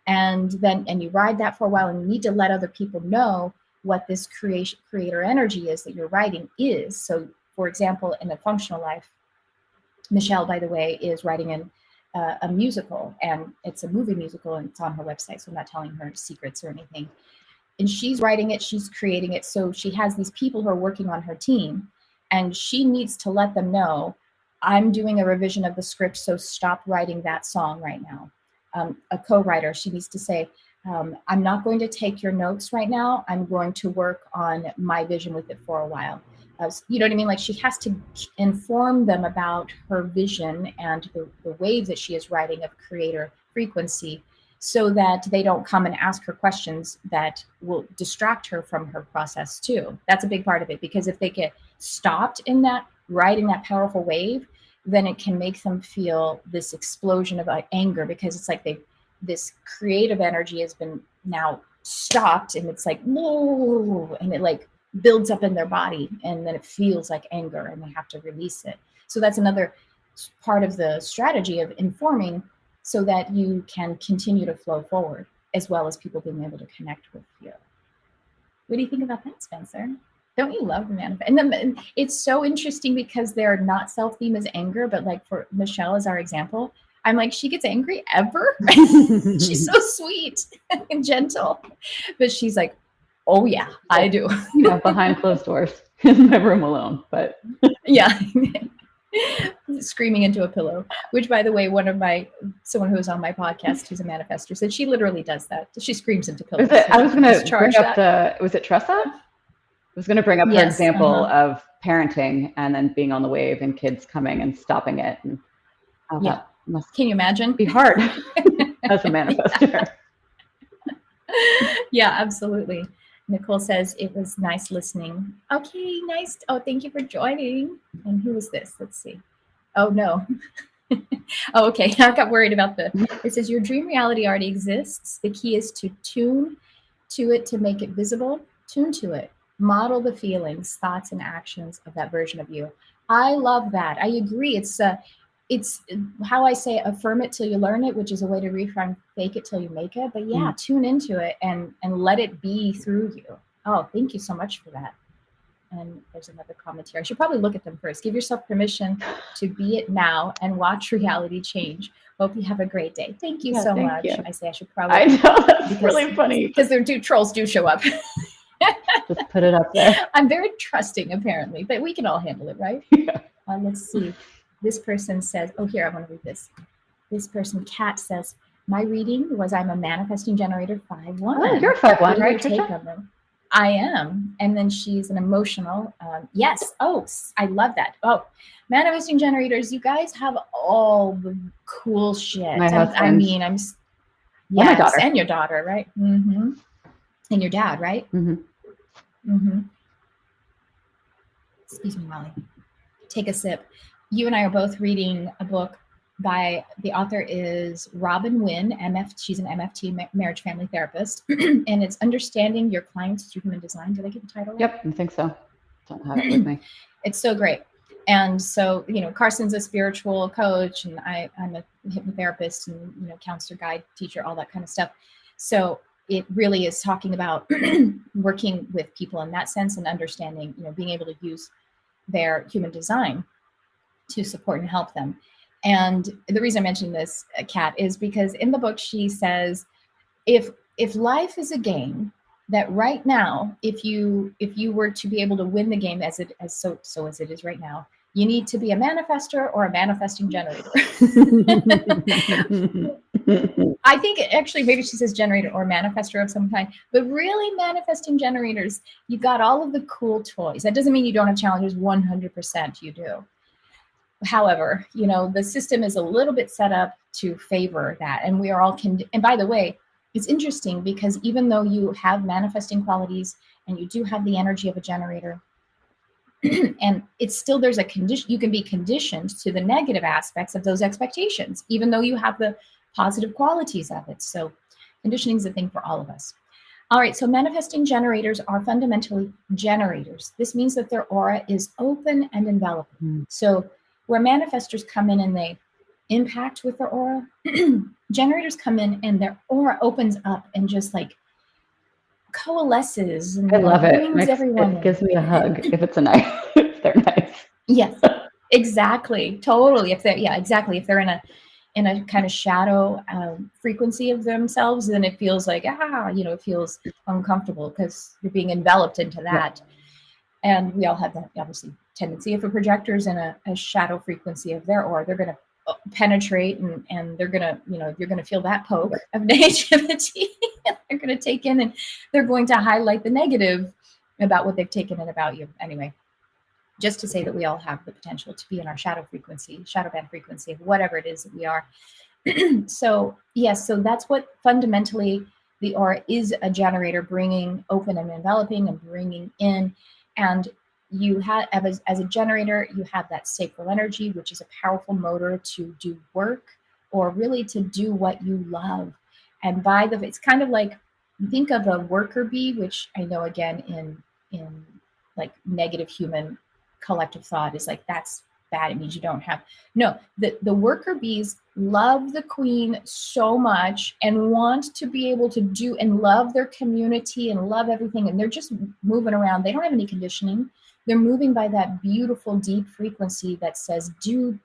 And you ride that for a while, and you need to let other people know what this creator energy is that you're writing is. So, for example, in a functional life, Michelle, by the way, is writing in a musical, and it's a movie musical, and it's on her website, so I'm not telling her secrets or anything. And she's writing it, she's creating it. So she has these people who are working on her team, and she needs to let them know, I'm doing a revision of the script, so stop writing that song right now. A co-writer, she needs to say, I'm not going to take your notes right now. I'm going to work on my vision with it for a while. You know what I mean? Like, she has to inform them about her vision and the wave that she is writing of creator frequency, so that they don't come and ask her questions that will distract her from her process too. That's a big part of it, because if they get stopped in that, riding that powerful wave, then it can make them feel this explosion of anger, because it's like this creative energy has been now stopped, and it's like, whoa, and it like builds up in their body, and then it feels like anger, and they have to release it. So that's another part of the strategy of informing, so that you can continue to flow forward, as well as people being able to connect with you. What do you think about that, Spencer? Don't you love the manifest? And then it's so interesting because they're not self-theme as anger, but like for Michelle as our example, I'm like, she gets angry ever? She's so sweet and gentle, but she's like, oh yeah, I do. Behind closed doors in my room alone, but yeah. Screaming into a pillow, which, by the way, someone who was on my podcast who's a manifestor said she literally does that. She screams into pillows. I was going to bring up was it Tressa? I was going to bring up her example of parenting and then being on the wave and kids coming and stopping it. And that can you imagine? Be hard as a manifestor. Yeah, absolutely. Nicole says, it was nice listening. Okay, nice. Oh, thank you for joining. And who is this? Let's see. Oh, no. Oh, okay. I got worried about it says, your dream reality already exists. The key is to tune to it, to make it visible. Tune to it. Model the feelings, thoughts, and actions of that version of you. I love that. I agree. It's how I say, affirm it till you learn it, which is a way to reframe fake it till you make it. But yeah, tune into it and let it be through you. Oh, thank you so much for that. And there's another comment here. I should probably look at them first. Give yourself permission to be it now and watch reality change. Hope you have a great day. Thank you so much. You. I say I should probably. I know, that's really funny. Because trolls do show up. Just put it up there. I'm very trusting, apparently, but we can all handle it, right? Yeah. Let's see. This person says, oh, here, I want to read this. This person, Kat, says, my reading was I'm a manifesting generator 5-1. Oh, you're a 5-1, right? Take on them. I am. And then she's an emotional. Yes. Oh, I love that. Oh, manifesting generators, you guys have all the cool shit. My husband. I mean, I'm. Yes, my daughter. And your daughter, right? Mm-hmm. And your dad, right? Mm-hmm. Mm-hmm. Excuse me, Molly. Take a sip. You and I are both reading a book by, the author is Robin Wynn, she's an MFT, marriage family therapist, and it's Understanding Your Clients Through Human Design. Did I get the title right? Yep, I think so. Don't have it with me. It's so great. And so, Carson's a spiritual coach, and I'm a hypnotherapist and, counselor, guide, teacher, all that kind of stuff. So it really is talking about working with people in that sense and understanding, being able to use their human design to support and help them. And the reason I mentioned this, Kat, is because in the book she says, if life is a game, that right now, if you were to be able to win the game as it is right now, you need to be a manifester or a manifesting generator. I think actually maybe she says generator or manifester of some kind, but really manifesting generators, you got all of the cool toys. That doesn't mean you don't have challenges. 100% you do. However, the system is a little bit set up to favor that. And we are all, and by the way, it's interesting because even though you have manifesting qualities and you do have the energy of a generator, and it's still, there's a condition, you can be conditioned to the negative aspects of those expectations, even though you have the positive qualities of it. So conditioning is a thing for all of us. All right, so manifesting generators are fundamentally generators. This means that their aura is open and enveloping. So where manifestors come in and they impact with their aura, generators come in and their aura opens up and just like coalesces. And I love it. It gives me a hug if it's a nice, if they're nice. Yes, exactly. Totally. If they're in a kind of shadow frequency of themselves, then it feels like, it feels uncomfortable because you're being enveloped into that. Yeah. And we all have that obviously tendency. If a projector's in a shadow frequency of their aura, they're going to penetrate and they're going to, you're going to feel that poke of negativity. They're going to take in and they're going to highlight the negative about what they've taken in about you. Anyway, just to say that we all have the potential to be in our shadow band frequency, whatever it is that we are. So yes, so that's what fundamentally the aura is, a generator, bringing open and enveloping and bringing in. And you have, as a generator, you have that sacral energy, which is a powerful motor to do work or really to do what you love. And it's kind of like, think of a worker bee, which I know again in like negative human collective thought is like, that's bad. It means you don't have, no, the worker bees love the queen so much and want to be able to do and love their community and love everything. And they're just moving around. They don't have any conditioning. They're moving by that beautiful deep frequency that says, be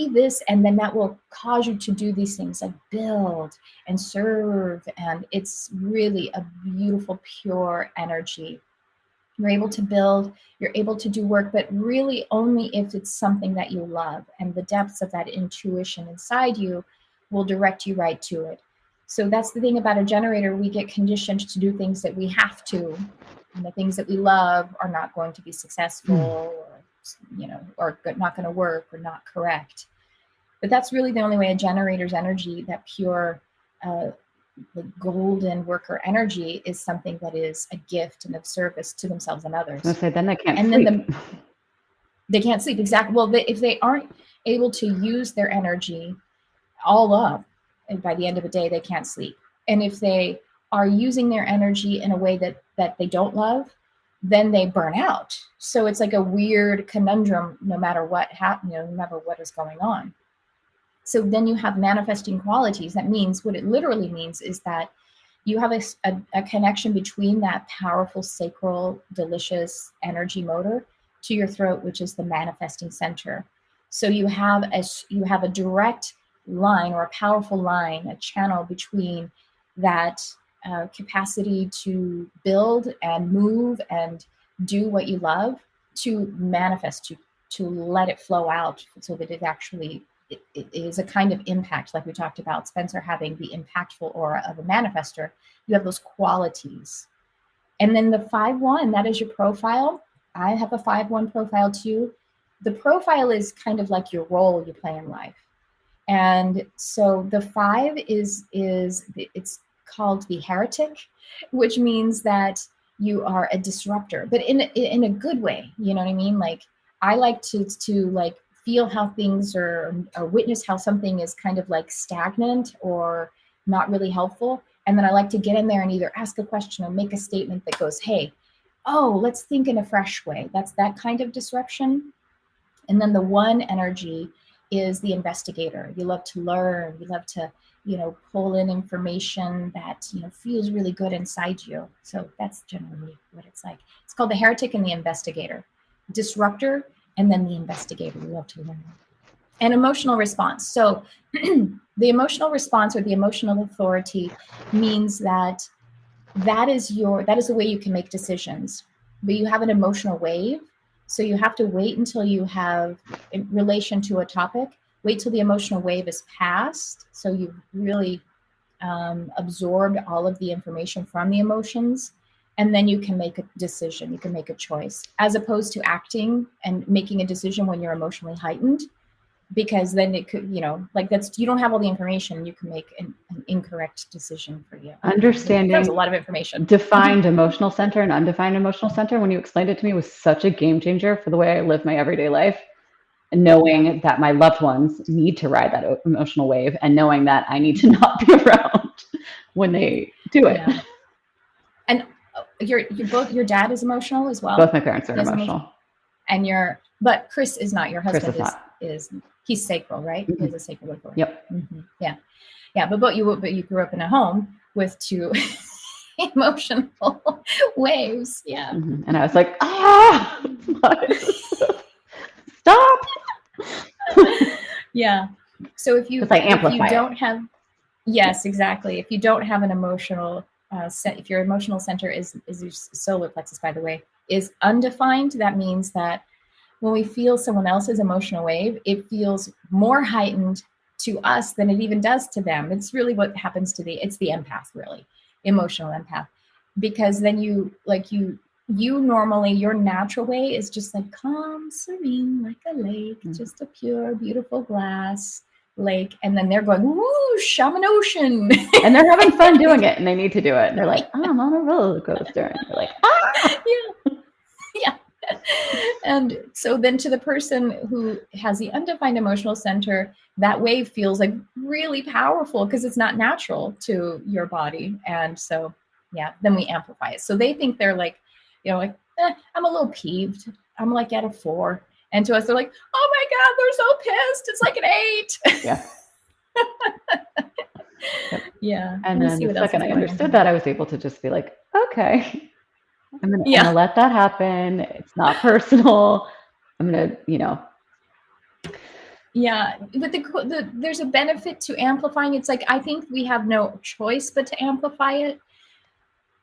this, and then that will cause you to do these things like build and serve. And it's really a beautiful, pure energy. You're able to build, you're able to do work, but really only if it's something that you love. And the depths of that intuition inside you will direct you right to it. So that's the thing about a generator. We get conditioned to do things that we have to, and the things that we love are not going to be successful or not going to work or not correct. But that's really the only way a generator's energy, that pure, the golden worker energy, is something that is a gift and of service to themselves and others. So then they can't sleep. Then they can't sleep. Exactly. Well, if they aren't able to use their energy all up, and by the end of the day, they can't sleep. And if they are using their energy in a way that they don't love, then they burn out. So it's like a weird conundrum, no matter what no matter what is going on. So then you have manifesting qualities. That means, what it literally means is that you have a connection between that powerful, sacral, delicious energy motor to your throat, which is the manifesting center. So you have a direct line, or a powerful line, a channel between that capacity to build and move and do what you love, to manifest, to let it flow out, so that it actually it is a kind of impact, like we talked about Spencer having the impactful aura of a manifester. You have those qualities. And then the 5-1, that is your profile. I have a 5-1 profile too. The profile is kind of like your role you play in life. And so the 5 it's called the heretic, which means that you are a disruptor, but in a good way. You know what I mean? Like, I like to like feel how things are, or witness how something is kind of like stagnant or not really helpful. And then I like to get in there and either ask a question or make a statement that goes, hey, let's think in a fresh way. That's that kind of disruption. And then the 1 energy is the investigator. You love to learn. You love to, pull in information that, feels really good inside you. So that's generally what it's like. It's called the heretic and the investigator. disruptor, and then the investigator. We love to learn. And emotional response. So the emotional response or the emotional authority means that is the way you can make decisions. But you have an emotional wave. So you have to wait until you have, in relation to a topic, wait till the emotional wave is passed. So you've really absorbed all of the information from the emotions. And then you can make a decision. You can make a choice, as opposed to acting and making a decision when you're emotionally heightened. Because then it could, you don't have all the information. You can make an incorrect decision for you. Understanding that was a lot of information. Defined emotional center and undefined emotional center, when you explained it to me, was such a game changer for the way I live my everyday life. And knowing that my loved ones need to ride that emotional wave, and knowing that I need to not be around when they do it. Yeah. And your dad is emotional as well? Both my parents are emotional. And but Chris is not. Your husband is he's sacral, right? Mm-hmm. He's a sacral authority. Yep. Mm-hmm. Yeah. Yeah. But you grew up in a home with two emotional waves. Yeah. Mm-hmm. And I was like, stop. Yeah. So if you don't have, yes, exactly. If you don't have an emotional, if your emotional center is your solar plexus, by the way, is undefined, that means that when we feel someone else's emotional wave, it feels more heightened to us than it even does to them. It's really what happens it's the empath, really, emotional empath. Because then you normally, your natural way is just like calm, serene, like a lake, just a pure, beautiful glass lake. And then they're going, whoosh, I'm an ocean. And they're having fun doing it, and they need to do it. And they're like, I'm on a roller coaster. And they're like, Yeah. And so then to the person who has the undefined emotional center, that wave feels like really powerful because it's not natural to your body. And so, then we amplify it. So they think they're like, I'm a little peeved. I'm like at a 4. And to us, they're like, oh my God, they're so pissed. It's like an 8. Yeah. Yep. Yeah. And then the second I understood that, I was able to just be like, okay, I'm gonna let that happen. It's not personal. I'm gonna, Yeah, but there's a benefit to amplifying. It's like, I think we have no choice but to amplify it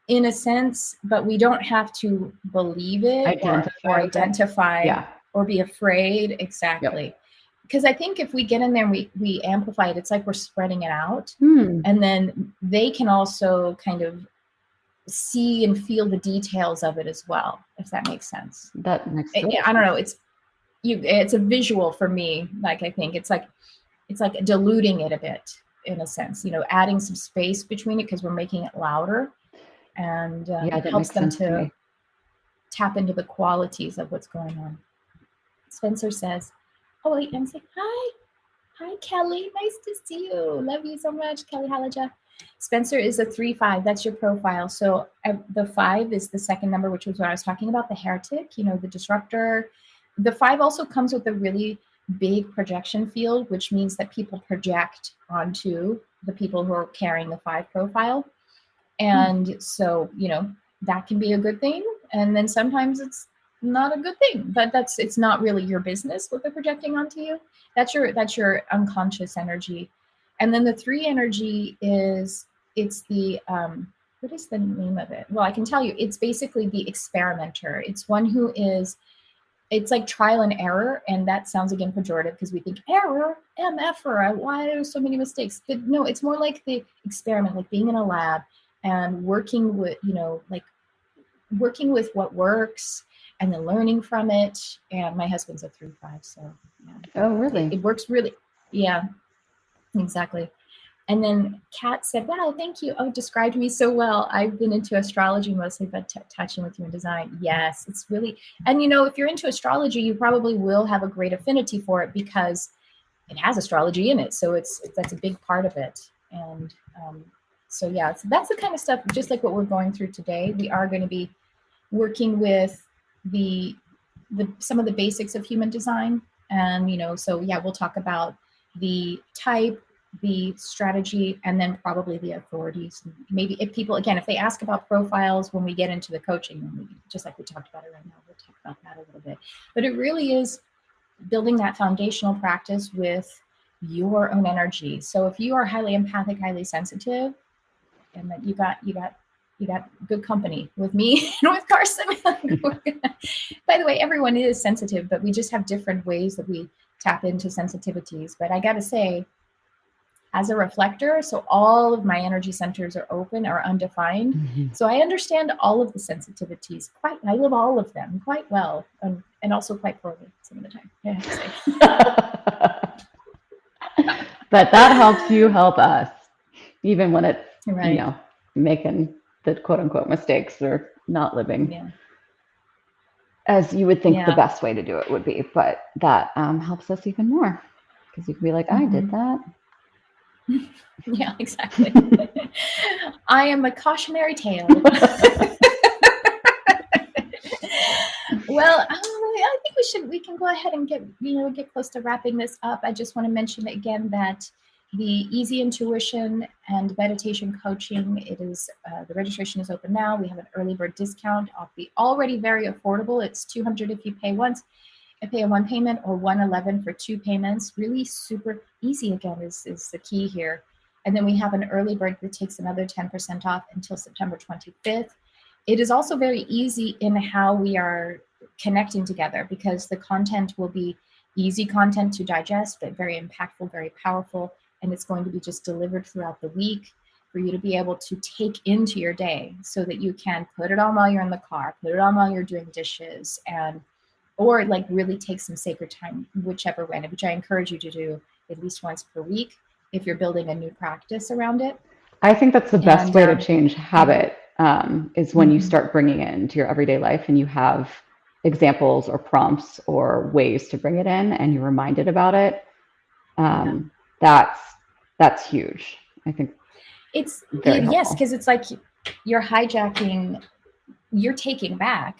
in a sense, but we don't have to believe it or identify or be afraid. Exactly. Yep. Because I think if we get in there and we amplify it, it's like we're spreading it out. And then they can also kind of see and feel the details of it as well, if that makes sense. That makes sense. I don't know. It's a visual for me. Like, I think it's like diluting it a bit in a sense, adding some space between it because we're making it louder, and it helps them to tap into the qualities of what's going on. Spencer says, oh, wait, I'm saying, hi, Kelly. Nice to see you. Love you so much, Kelly Halaja. Spencer is a 3-5. That's your profile. So the 5 is the second number, which was what I was talking about, the heretic, the disruptor. The 5 also comes with a really big projection field, which means that people project onto the people who are carrying the 5 profile. And so, that can be a good thing. And then sometimes it's not a good thing, but it's not really your business what they're projecting onto you. That's your unconscious energy. And then the 3 energy it's the, what is the name of it? Well, I can tell you, it's basically the experimenter. It's one who it's like trial and error. And that sounds again pejorative because we think error, MF, why are there so many mistakes? But no, it's more like the experiment, like being in a lab and working with, working with what works and then learning from it. And my husband's a 3-5. So Oh, really? It works really. Yeah. Exactly. And then Kat said, wow, thank you. Oh, described me so well. I've been into astrology mostly, but touching with human design. Yes, it's really, and if you're into astrology, you probably will have a great affinity for it because it has astrology in it. So that's a big part of it. And so that's the kind of stuff, just like what we're going through today. We are going to be working with some of the basics of human design. And, we'll talk about the type, the strategy, and then probably the authorities. Maybe if people, again, if they ask about profiles when we get into the coaching, just like we talked about it right now, we'll talk about that a little bit. But it really is building that foundational practice with your own energy. So if you are highly empathic, highly sensitive, and that you got good company with me and with Carson. By the way, everyone is sensitive, but we just have different ways that we tap into sensitivities. But I got to say, as a reflector, so all of my energy centers are open or undefined. Mm-hmm. So I understand all of the sensitivities I live all of them quite well, and also quite poorly some of the time. Yeah, I have to say. But that helps you help us, even when it's, right. Making the quote unquote mistakes or not living as you would think the best way to do it would be. But that helps us even more, because you can be like, I did that. Yeah, exactly. I am a cautionary tale. Well, I think we can go ahead and get close to wrapping this up. I just want to mention again that the Easy Intuition and Meditation Coaching, it is the registration is open now. We have an early bird discount off the already very affordable. It's $200 if you pay once. I pay a one payment, or $111 for two payments. Really super easy, again, is the key here. And then we have an early bird that takes another 10% off until September 25th. It is also very easy in how we are connecting together, because the content will be easy content to digest, but very impactful, very powerful. And it's going to be just delivered throughout the week for you to be able to take into your day, so that you can put it on while you're in the car, put it on while you're doing dishes, or like really take some sacred time, whichever way, which I encourage you to do at least once per week if you're building a new practice around it. I think that's the best way to change habit, is when you start bringing it into your everyday life and you have examples or prompts or ways to bring it in, and you're reminded about it. That's huge. I think it's yes, because it's like you're taking back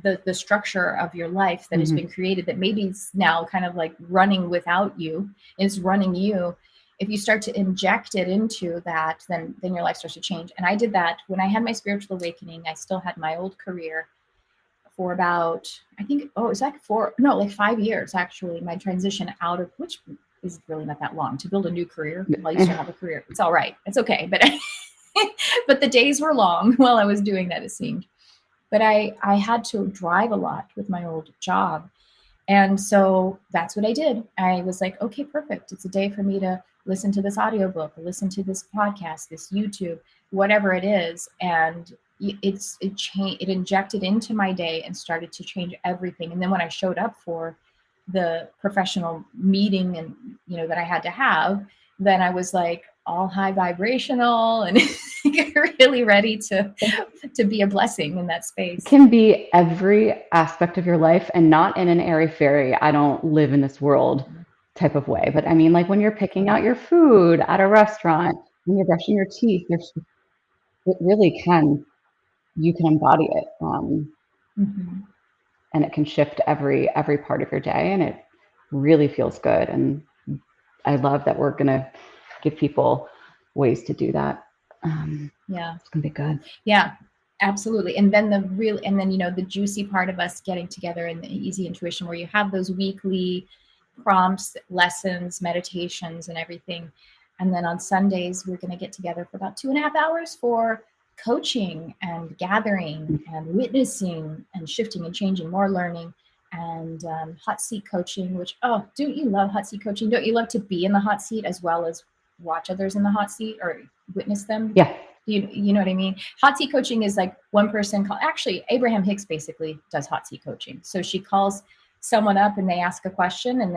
the structure of your life that has been created, that maybe is now kind of like running without you, is running you. If you start to inject it into that, then your life starts to change. And I did that when I had my spiritual awakening. I still had my old career for about, I think, it's like 5 years actually, my transition out of, which is really not that long to build a new career. Well, I used to have a career. It's all right. It's okay. But the days were long while I was doing that, it seemed. But I had to drive a lot with my old job. And so that's what I did. I was like, okay, perfect. It's a day for me to listen to this audiobook, listen to this podcast, this YouTube, whatever it is. And it injected into my day and started to change everything. And then when I showed up for the professional meeting and, that I had to have, then I was like all high vibrational and really ready to be a blessing in that space. It can be every aspect of your life, and not in an airy-fairy, I don't live in this world type of way. But I mean, like when you're picking out your food at a restaurant, when you're brushing your teeth, it really can, you can embody it. And it can shift every part of your day, and it really feels good. And I love that we're going to give people ways to do that. It's gonna be good. Yeah, absolutely. And then the juicy part of us getting together in the Easy Intuition, where you have those weekly prompts, lessons, meditations, and everything. And then on Sundays, we're going to get together for about 2.5 hours for coaching and gathering and witnessing and shifting and changing, more learning, and hot seat coaching, which, don't you love hot seat coaching? Don't you love to be in the hot seat as well as watch others in the hot seat or witness them? Yeah. You know what I mean? Hot seat coaching is like one person actually, Abraham Hicks basically does hot seat coaching. So she calls someone up and they ask a question, and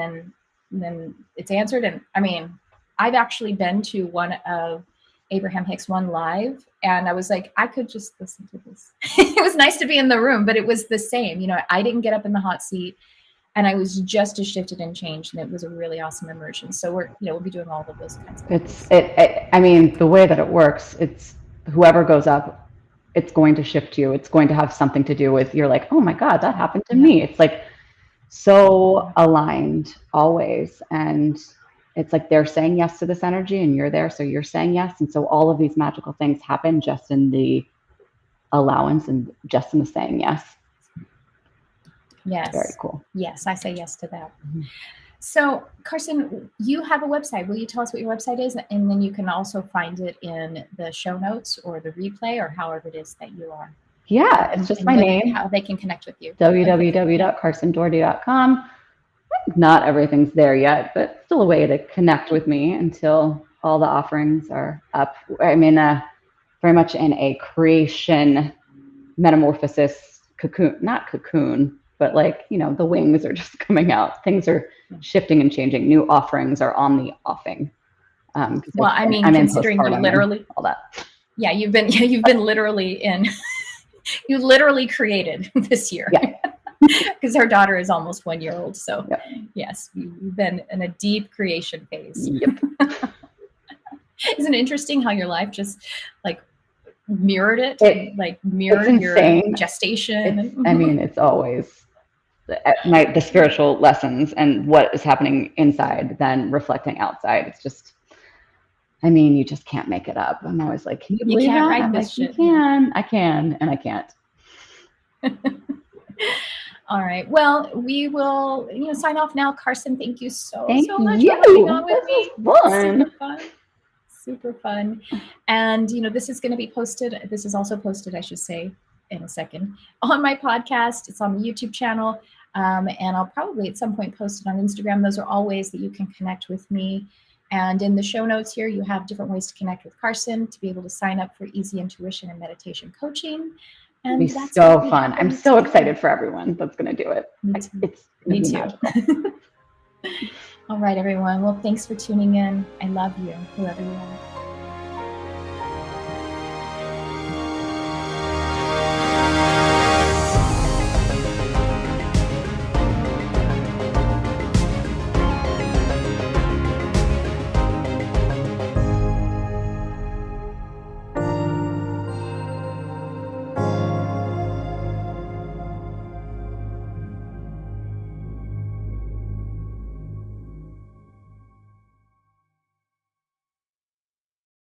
then it's answered. And I mean, I've actually been to one of Abraham Hicks one live, and I was like, I could just listen to this. It was nice to be in the room, but it was the same. I didn't get up in the hot seat, and I was just as shifted and changed, and it was a really awesome immersion. So we'll be doing all of those kinds of things. I mean, the way that it works, it's whoever goes up, it's going to shift you. It's going to have something to do with, you're like, oh my God, that happened to me. It's like so aligned always. And it's like they're saying yes to this energy and you're there, so you're saying yes. And so all of these magical things happen just in the allowance and just in the saying yes. Yes. Very cool. Yes, I say yes to that. Mm-hmm. So, Carson, you have a website. Will you tell us what your website is? And then you can also find it in the show notes or the replay or however it is that you are. Yeah, it's just my name. How they can connect with you. www.carsondougherty.com. Not everything's there yet, but still a way to connect with me until all the offerings are up. I'm in very much in a creation metamorphosis cocoon, but like, the wings are just coming out. Things are shifting and changing. New offerings are on the offing. Well, I mean, considering you literally all that. Yeah, you've been literally you literally created this year. Yeah. Because our daughter is almost 1 year old. So yes, you've been in a deep creation phase. Yep. Isn't it interesting how your life just like mirrored mirrored your gestation? It's always the spiritual lessons and what is happening inside then reflecting outside. It's just, you just can't make it up. I'm always like, can you believe can't that? write I'm this like, shit. you can, I can, and I can't. All right. Well, we will, sign off now. Carson, thank you so much for coming on with me. Fun. Super fun. And, this is going to be posted. This is also posted, I should say, in a second on my podcast. It's on the YouTube channel. And I'll probably at some point post it on Instagram. Those are all ways that you can connect with me. And in the show notes here, you have different ways to connect with Carson to be able to sign up for easy intuition and meditation coaching. And it'll be so fun. I'm so excited for everyone that's going to do it. Me too. All right, everyone. Well, thanks for tuning in. I love you, whoever you are.